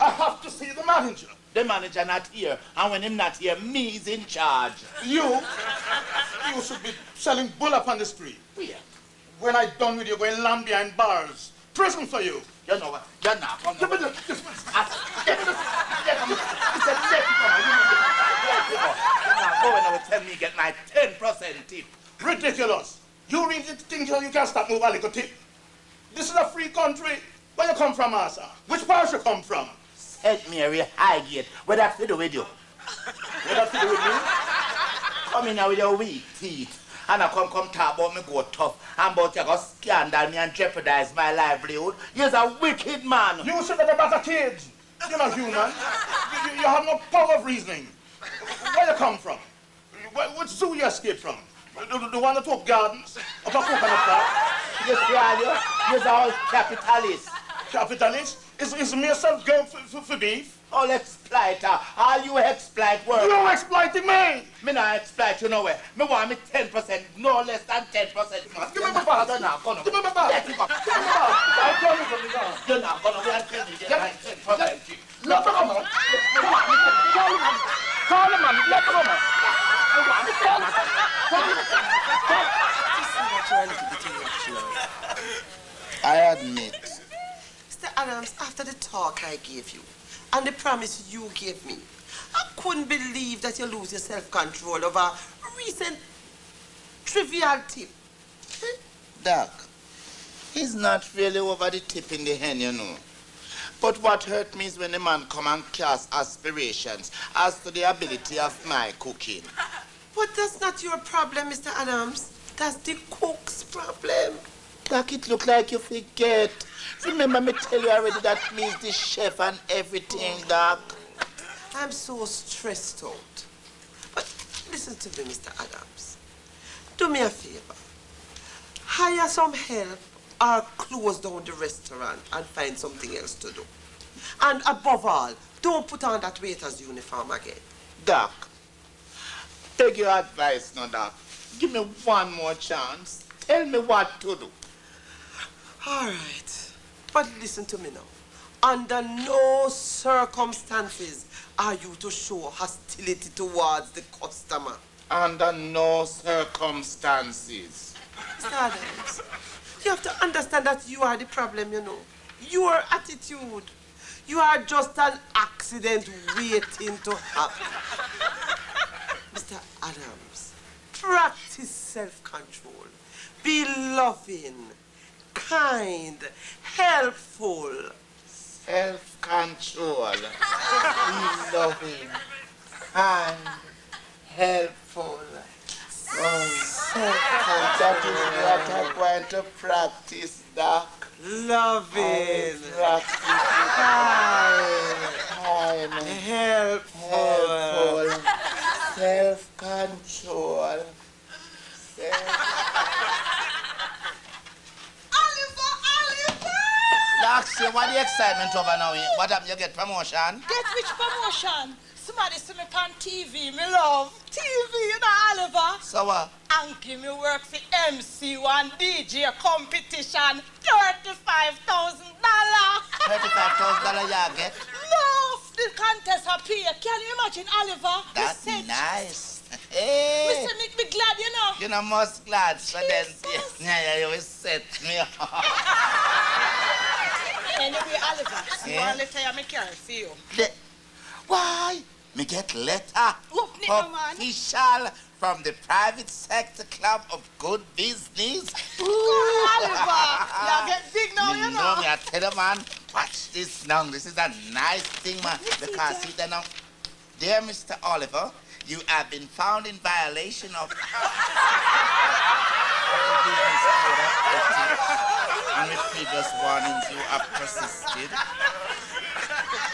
I have to see the manager. The manager not here, and when him not here, me is in charge. You should be selling bull up on the street. Where? When I done with you, going lamb behind bars. Prison for you. You know what? You're not. Give me the... It's a You're not going to tell me get my 10% tip. Ridiculous. You really think you can stop moving a little tip? This is a free country. Where you come from, Asa? Which part you come from? St. Mary Highgate. What that to do with you? What that to do with me? Come in here with your weak teeth. And I come talk about me go tough. And about you go scandal me and jeopardize my livelihood. You're a wicked man. You should have about a kid. You're not human. You have no power of reasoning. Where you come from? What zoo you escaped from? The one that took gardens of a coconut park. Yes, yeah, you're all capitalist. Capitalist? Is myself going for beef? All exploiter. All you exploit work. You exploiting me! Me not exploit you nowhere. Me want me 10%, no less than 10%. Give me my bag. You're not gonna. Give me my bag. Let it go. Give me my bag. I'll call you from the ground. You're not gonna. We are telling you, get my 10%. Let me come on. Call him, man. Let me come on. I admit. Mr. Adams, after the talk I gave you and the promise you gave me, I couldn't believe that you lose your self-control over a recent trivial tip. Doc, he's not really over the tip in the hen, you know. But what hurt me is when the man come and cast aspirations as to the ability of my cooking. But that's not your problem, Mr. Adams. That's the cook's problem. Doc, it look like you forget. Remember me tell you already that me's the chef and everything, Doc. I'm so stressed out. But listen to me, Mr. Adams. Do me a favor. Hire some help or close down the restaurant and find something else to do. And above all, don't put on that waiter's uniform again. Doc, take your advice now, Doc. Give me one more chance. Tell me what to do. All right. But listen to me now. Under no circumstances are you to show hostility towards the customer. Under no circumstances. Mr. Adams, you have to understand that you are the problem, you know. Your attitude. You are just an accident waiting to happen. Mr. Adams, practice self-control. Be loving, kind, helpful. Self-control. Be loving, kind, helpful. That is what I'm going to practice, Doc. Loving, kind, helpful, self-control. Doc, say, what the excitement over now? What happened? You get promotion? Get which promotion? Somebody see me on TV, me love. TV, you know, Oliver. So what? And give me work for MC1 DJ competition. $35,000. $35,000 you get? No, the contest appear. Can you imagine, Oliver? That's nice. Hey. Mr. me glad, you know. You know, most glad. So then, yeah, you will set me up. Anyway, Oliver, see Yeah. what letter I carry for you. Why? Me get letter Open it, man. official from the private sector club of good business. Oliver, you get big now, you know. No, me I tell you, man, watch this now. This is a nice thing, man. Because see there now, dear Mr. Oliver, you have been found in violation of the business code of ethics. And with previous warnings, you have persisted.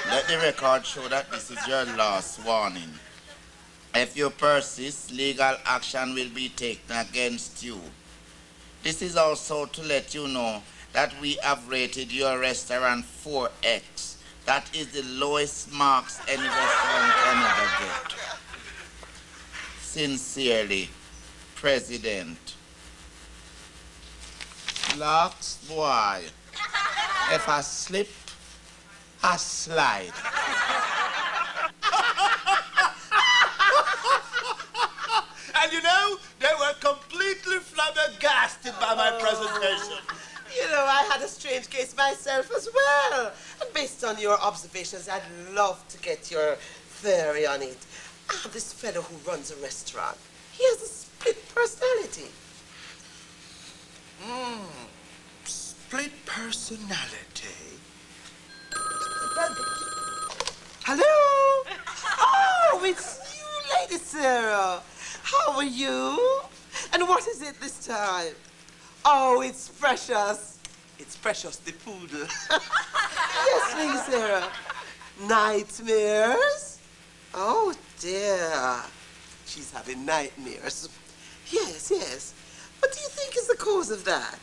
Let the record show that this is your last warning. If you persist, legal action will be taken against you. This is also to let you know that we have rated your restaurant 4X. That is the lowest marks any restaurant can ever get. Sincerely, President. Locks, boy. If I slip, I slide. And you know, they were completely flabbergasted by my presentation. You know, I had a strange case myself as well. And based on your observations, I'd love to get your theory on it. I have this fellow who runs a restaurant. He has a split personality. Split personality. Hello? Oh, it's you, Lady Sarah. How are you? And what is it this time? Oh, it's Precious. It's Precious the poodle. Yes, Lady Sarah. Nightmares? Oh, dear. She's having nightmares. Yes, yes. What do you think is the cause of that?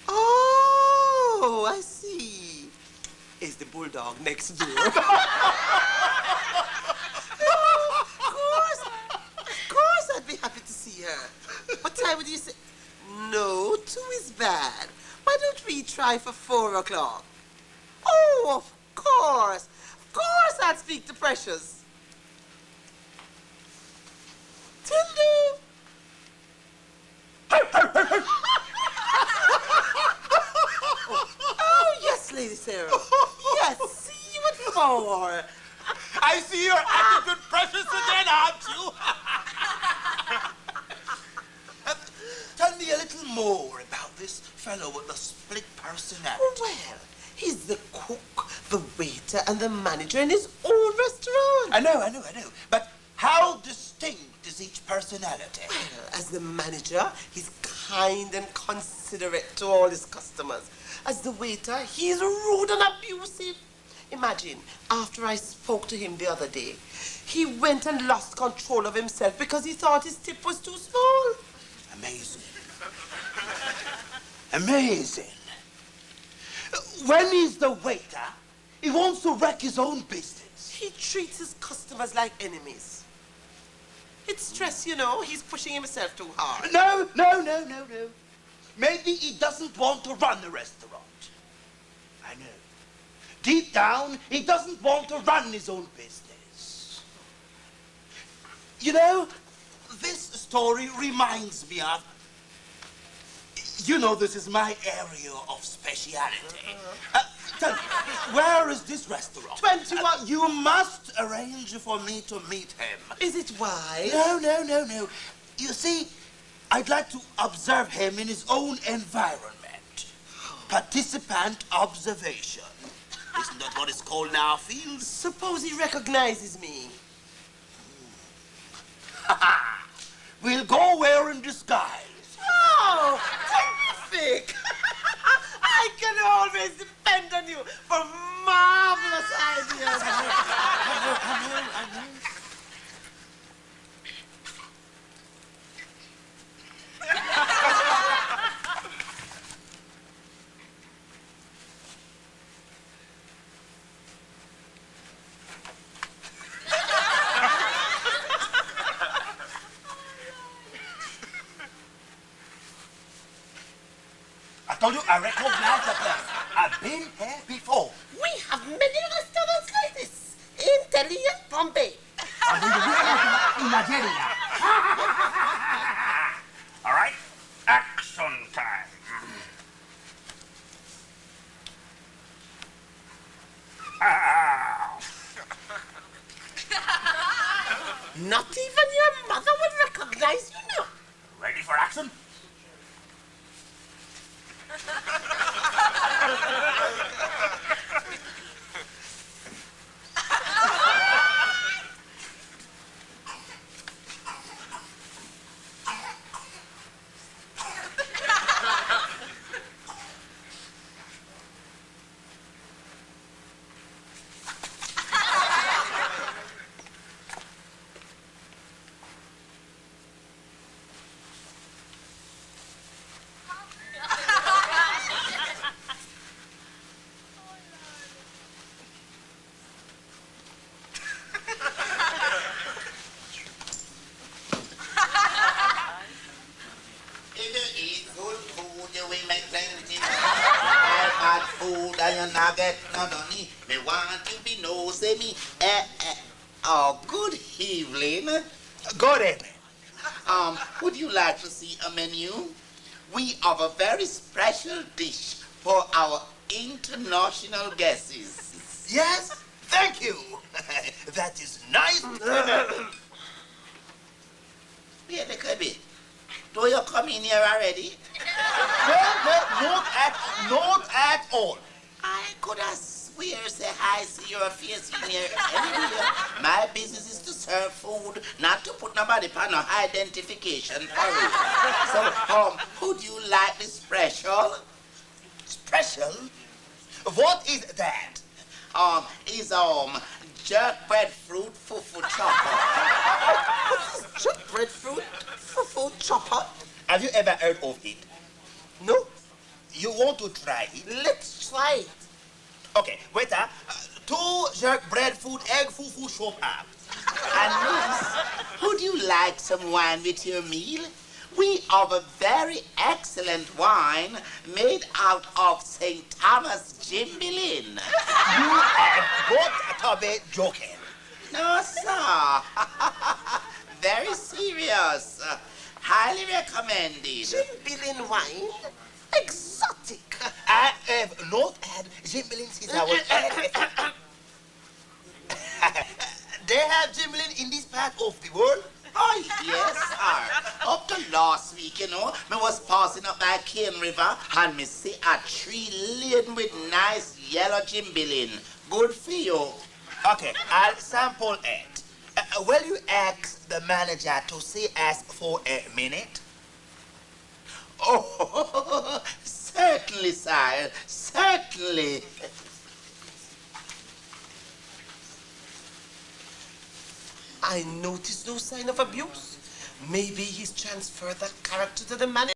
Oh, I see. It's the bulldog next door. Of course I'd be happy to see her. What time would you say? No, 2 is bad. Why don't we try for 4 o'clock? Oh, of course. Of course I'd speak to Precious. Tildu. Oh, yes, Lady Sarah. Yes, see you at 4. I see you're acting with Precious again, aren't you? Tell me a little more about this fellow with the split personality. Well, he's the cook, the waiter, and the manager in his own restaurant. I know. But how distinct is each personality? Well, as the manager, he's kind and considerate to all his customers. As the waiter, he's rude and abusive. Imagine, after I spoke to him the other day, he went and lost control of himself because he thought his tip was too small. Amazing. Amazing. When he's the waiter, he wants to wreck his own business. He treats his customers like enemies. It's stress, you know. He's pushing himself too hard. No. Maybe he doesn't want to run the restaurant. I know. Deep down, he doesn't want to run his own business. You know, this story reminds me of... You know, this is my area of speciality. Tell me, where is this restaurant? 21. You must arrange for me to meet him. Is it wise? No. You see, I'd like to observe him in his own environment. Participant observation. Isn't that what it's called now, Fields? Suppose he recognizes me. We'll go wearing disguise. Oh, terrific! I can always depend on you for marvelous ideas. I know. I told you, I recognize the place. I've been here before. We have many restaurants like this in Delhi and Bombay. In Nigeria. All right, action time. Not even your mother would recognize you now. Ready for action? Me want to be no say me. Oh, good evening. Good evening. Would you like to see a menu? We have a very special dish for our international guests. Yes, thank you. That is nice. Yeah, look a bit. Do you come in here already? No, not at all. I could have swear say hi, see your face in here. Anyway, my business is to serve food, not to put nobody upon no identification for it. So, would you like the special? Special? What is that? Is jerk breadfruit fufu chocolate. What's this jerk breadfruit fufu Have you ever heard of it? No? You want to try it? Let's try it. Okay, waiter, 2 jerk bread food, egg fufu shop up. And miss, would you like some wine with your meal? We have a very excellent wine made out of St. Thomas Jimbilin. You got to be joking. No, sir. Very serious. Highly recommended. Jimbilin wine? Exotic. I have not had Jimbilin since I was... They have Jimbilin in this part of the world? Oh, yes, sir. Up to last week, me was passing up by Cane River and me see a tree laden with nice yellow Jimbilin. Good for you. Okay, I'll sample it. Will you ask the manager to see us for a minute? Oh, certainly, sire. Certainly. I notice no sign of abuse. Maybe he's transferred that character to the manager.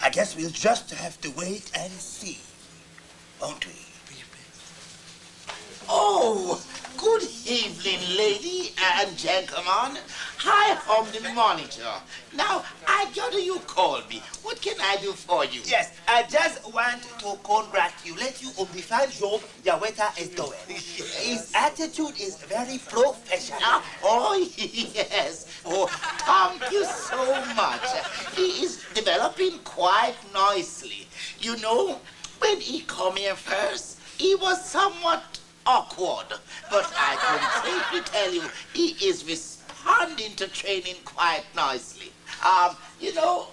I guess we'll just have to wait and see, won't we? Oh, good evening, lady and gentlemen. I am the manager. Now, I gather you called me. What can I do for you? Yes, I just want to congratulate you on the fine job your waiter is doing. His attitude is very professional. Oh, yes. Oh, thank you so much. He is developing quite nicely. You know, when he come here first, he was somewhat awkward, but I can safely tell you he is responding to training quite nicely. You know,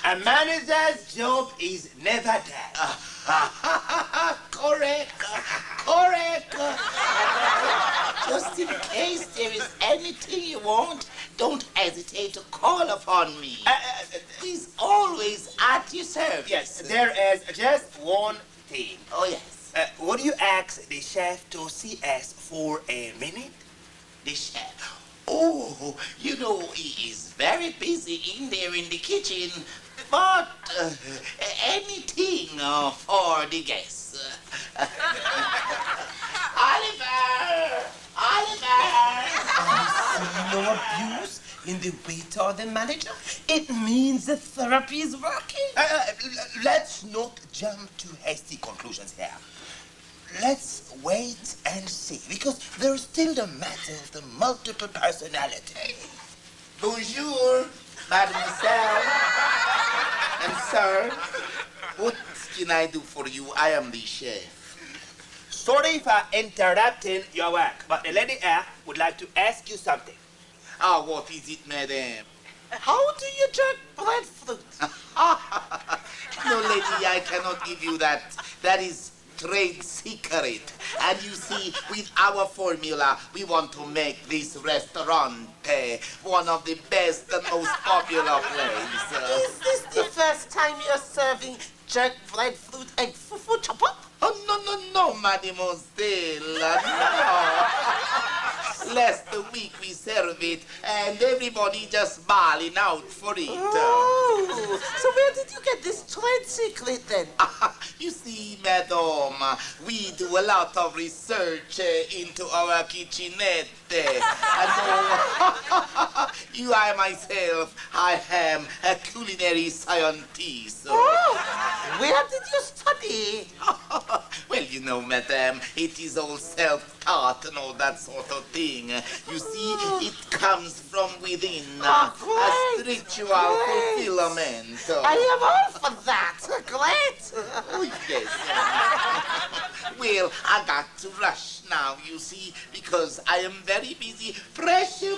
a manager's job is never done. Correct, correct. Just in case there is anything you want, don't hesitate to call upon me. He's always at your service. Yes, there is just one thing. Oh, yes. Would you ask the chef to see us for a minute? The chef? Oh, you know, he is very busy in there in the kitchen, but anything for the guests. Oliver! Oliver! No abuse in the waiter or the manager. It means the therapy is working. Let's not jump to hasty conclusions here. Let's wait and see, because there's still the matter of the multiple personality. Bonjour, mademoiselle. And sir, what can I do for you? I am the chef. Sorry for interrupting your work, but the lady here would like to ask you something. Ah, what is it, madam? How do you jerk breadfruit? No, lady, I cannot give you that. That is trade secret. And you see, with our formula, we want to make this restaurant one of the best and most popular places. Is this the first time you're serving jerk breadfruit and fufu chop-up? Oh, no, mademoiselle. No. Last week we serve it, and everybody just bawling out for it. Oh, so where did you get this trade secret then? You see, madam, we do a lot of research into our kitchenette. And I myself, I am a culinary scientist. Oh, where did you study? Well, you know, madam, it is all self-taught and all that sort of thing. You see, it comes from within, a spiritual fulfillment. I am all for that. Great. Oh, yes. Well, I got to rush now, you see, because I am very busy. Pressure.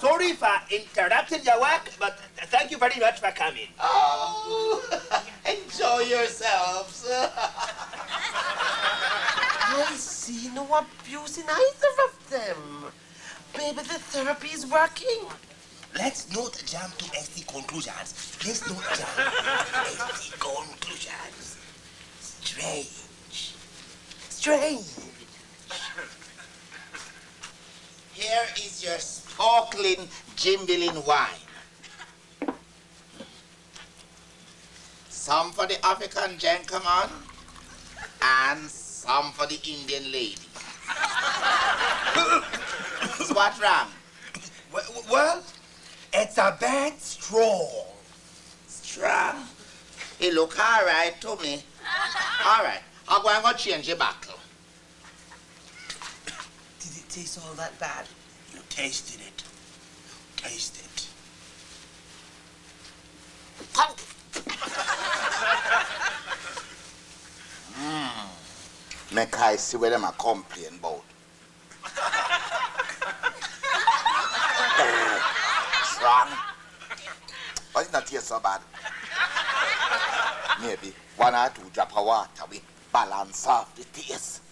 Sorry for interrupting your work, but thank you very much for coming. Oh, enjoy yourselves. I see no abuse in either of them. Maybe the therapy is working. Let's not jump to hasty conclusions. Let's not jump to hasty conclusions. Strange. Here is your spoke sparkling, jimbling wine. Some for the African gentleman and some for the Indian lady. So what's wrong? Well, it's a bit strong. Strong? It look all right to me. All right, I'll go and go change your bottle. Did it taste all that bad? You tasted it. Taste it. Make I see what them a complain about. Strong. But it's not taste so bad. Maybe 1 or 2 drops of water will balance off the taste.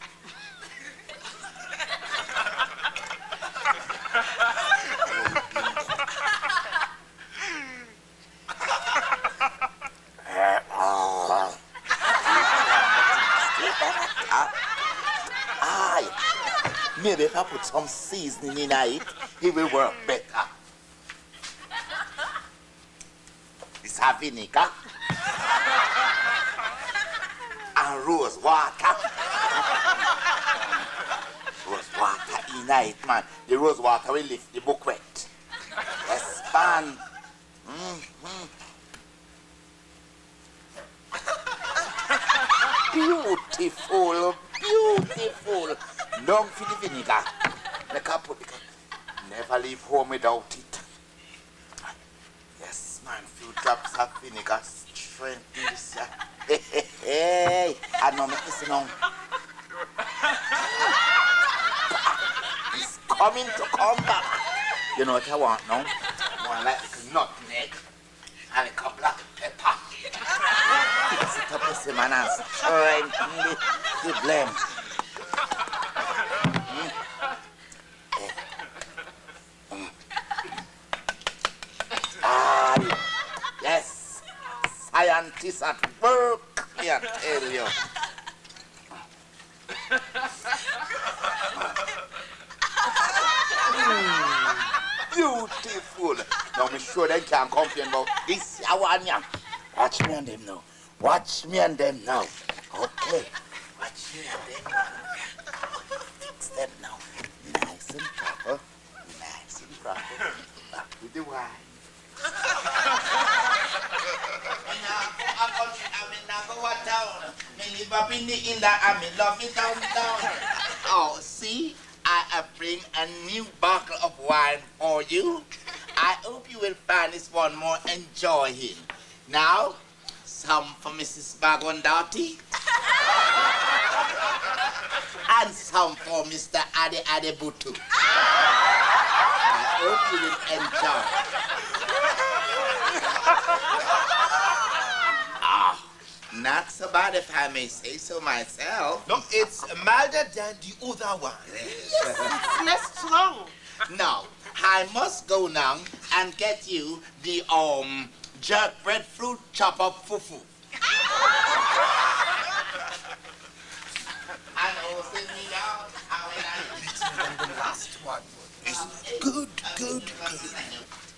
Maybe if I put some seasoning in it, it will work better. It's a vinegar and rose water. Rose water in it, man. The rose water will lift the book wet. Yes, man. Beautiful, beautiful. Long for the vinegar. Like I put it. Never leave home without it. Yes, man. Few drops of vinegar strengthen this. Hey, I know me listen now. It's coming to come back. You know what I want now? I want like a nutmeg and a black pepper. Sit up with him and strengthen the blend. Yes, scientists at work, I tell you. Beautiful. Now, me sure they can't complain about this. Watch me and them now. Watch me and them now. Okay. Watch me and them now. Fix them now. Nice and proper. Nice and proper. Back with the wine. Me live up in the inner and me love it down. Oh, see, I bring a new bottle of wine for you. I hope you will find this one more enjoying. Now, some for Mrs. Bagondati and some for Mr. Adebutu. I hope you will enjoy. Not so bad if I may say so myself. No, it's milder than the other one. Yes, it's less strong. Now, I must go now and get you the jerk breadfruit chop up fufu. And also me now, the last one is good.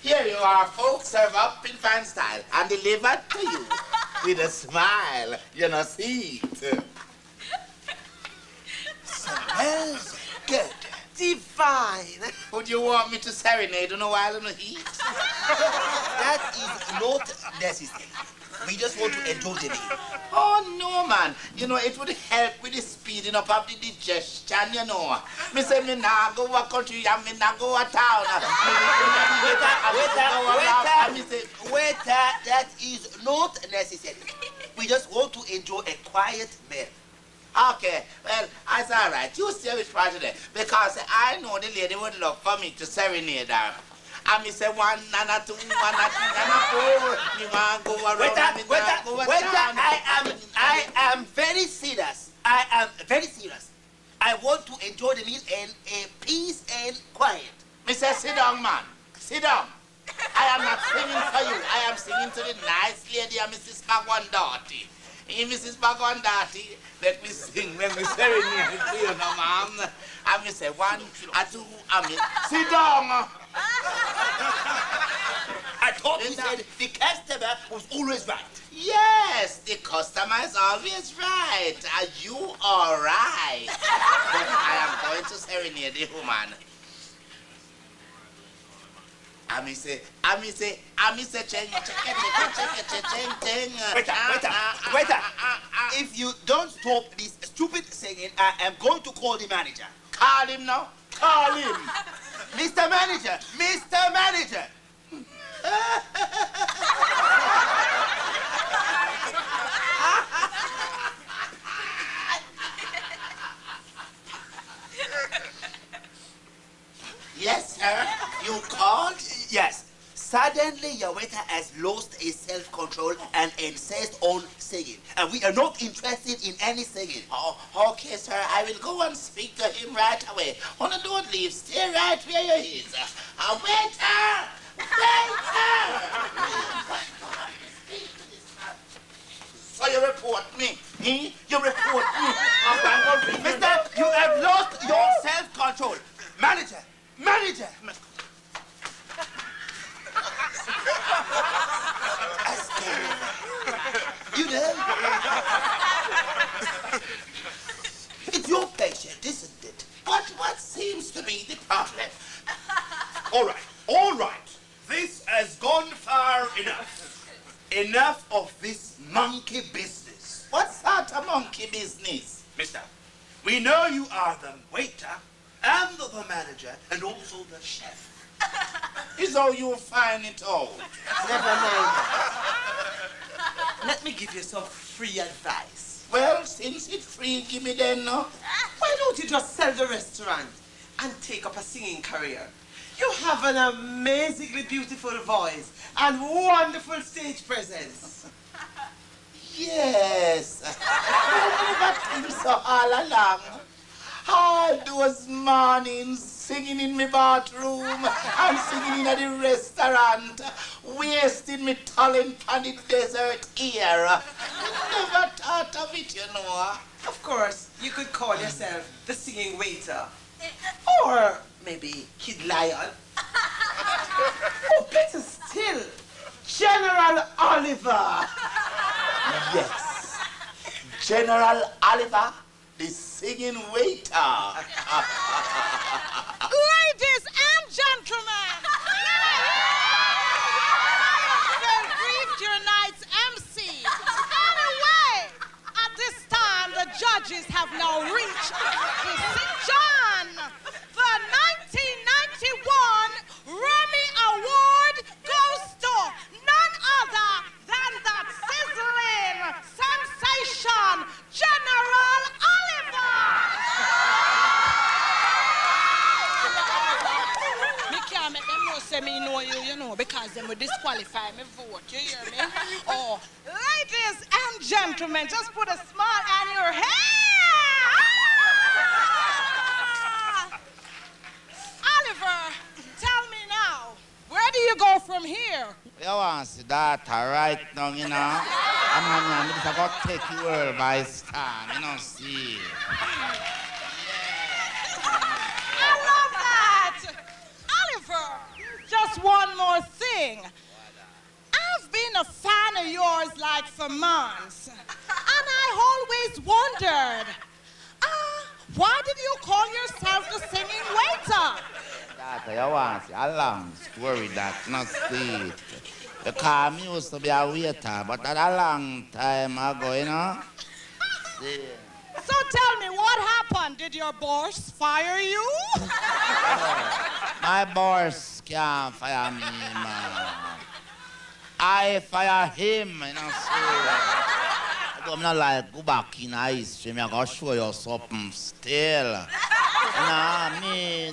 Here you are, folks, served up in fine style and delivered to you with a smile. You know, see it. Smells good. Divine. Would you want me to serenade on a while in the heat? That is not necessary. We just want to enjoy the day. Oh, no, man. You know, it would help with the speeding up of the digestion, you know. Me say me nah go a country and me nah go a town. Waiter, that is not necessary. We just want to enjoy a quiet meal. Okay, well, that's all right. You say which part of it? Because I know the lady would love for me to serenade her. And me say 1 and a 2, 1 and 3 and a 4. Me want go around. Waiter, I am very serious. I am very serious. I want to enjoy the meal in a peace and quiet. Me say sit down, man. Sit down. I am not singing for you. I am singing to the nice lady, Mrs. Bagondati. Mrs. Bagondati, let me sing, let me serenade to you now, ma'am. And me say 1 and 2, I mean, sit down. I thought you said the customer was always right. Yes, the customer is always right. You are right. But I am going to serenade the woman. I say, cheng. Waiter. If you don't stop this stupid singing, I am going to call the manager. Call him now. Call him. Mr. Manager. Yes, sir. You called? Yes. Suddenly, your waiter has lost his self-control and insists on singing. And we are not interested in any singing. Oh, okay, sir. I will go and speak to him right away. Only don't leave. Stay right where you is. Waiter! So you report me? You report me? Mister, you have lost your self-control. Manager! You know? It's your patient, isn't it? What seems to be the problem? All right. This has gone far enough. Enough of this monkey business. What sort of monkey business? Mister, we know you are the waiter and the manager and also the chef. Is how you find it out. Never mind. Let me give you some free advice. Well, since it's free, give me then, no? Why don't you just sell the restaurant and take up a singing career? You have an amazingly beautiful voice and wonderful stage presence. Yes. I never think so all along. All those mornings singing in my bathroom and singing in the restaurant, wasting my talent on the desert here. Never thought of it, you know. Of course, you could call yourself the singing waiter. Or maybe Kid Lion. Or better still, General Oliver. Yes. General Oliver, the singing waiter. Ladies and gentlemen, well, briefed your night's MC. Anyway, at this time, the judges have now reached the St. John, the 1991 Remy Award goes to none other than that sizzling sensation, General Oliver. Me can't make them know say me know you know, because them will disqualify me vote, you hear me? Oh, ladies and gentlemen, just put a smile on your hair. Oliver, tell me now, where do you go from here? You want to see that right now, you know? I'm going to take the world by storm, you know, see. I love that! Oliver, just one more thing. I've been a fan of yours like for months, and I always wondered, why did you call yourself the singing waiter? That you want to see a long story that not see. Because me used to be a waiter, but that a long time ago, you know? See. So tell me, what happened? Did your boss fire you? My boss can't fire me, man. I fire him, you know, so I'm not like go back in history, I'm gonna show you something still. Me.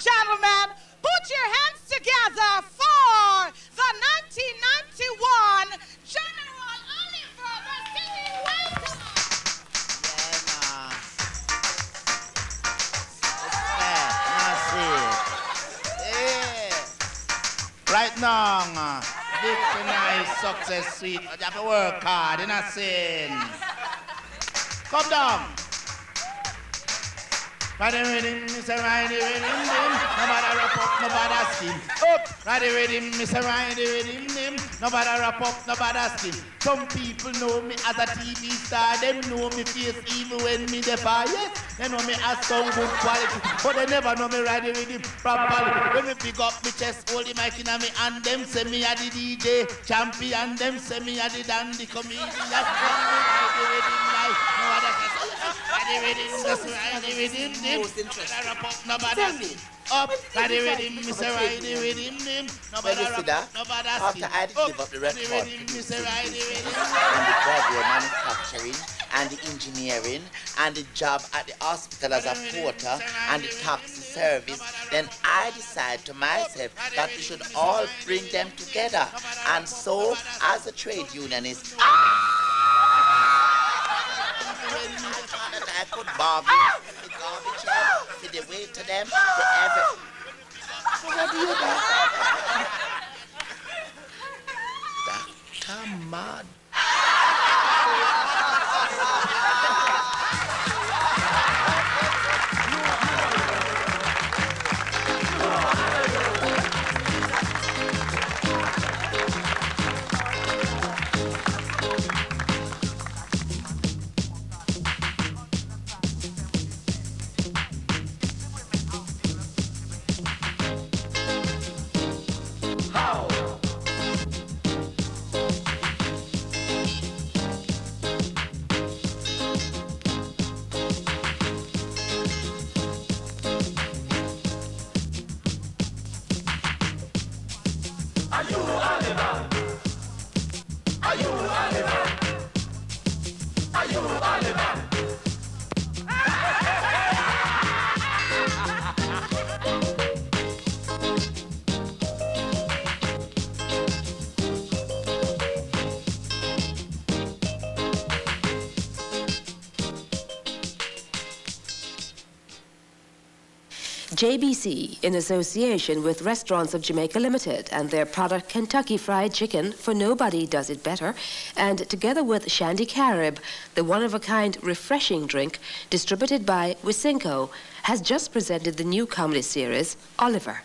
Gentlemen, put your hands together for the 1991 General Oliver, the singing waiter. Right now, victory nice success sweet. You have to work hard, you know, sin. Come down. Ride the rhythm, Mr. Ride the rhythm, dim. Nobody wrap up, nobody skin. Up, ride the rhythm, Mr. Ride the rhythm, dim. Nobody wrap up, nobody skin. Some people know me as a TV star. Them know me face even when me the fire. Yes, they know me as some good quality, but they never know me ride the rhythm properly. When me pick up me chest, hold the mic in me and them say me a the DJ champion. Them say me a the dandy comedian. That's why me ride the rhythm like no other can say. Ride the rhythm, just ride the rhythm, dim. Nobody wrap up, nobody skin. Up, ride the rhythm, Mr. Ride the rhythm, dim. Nobody wrap up, nobody skin. After I did give up the record rhythm, Mr. Ride the rhythm, and the graduate manufacturing and the engineering and the job at the hospital as a porter and the taxi service, then I decided to myself that we should all bring them together. And so, as a trade unionist, I could bargain the garbage help, to the way to them, to every... So what do you do? Dr. Mad. JBC, in association with Restaurants of Jamaica Limited and their product Kentucky Fried Chicken, for nobody does it better, and together with Shandy Carib, the one-of-a-kind refreshing drink distributed by Wisinco, has just presented the new comedy series, Oliver.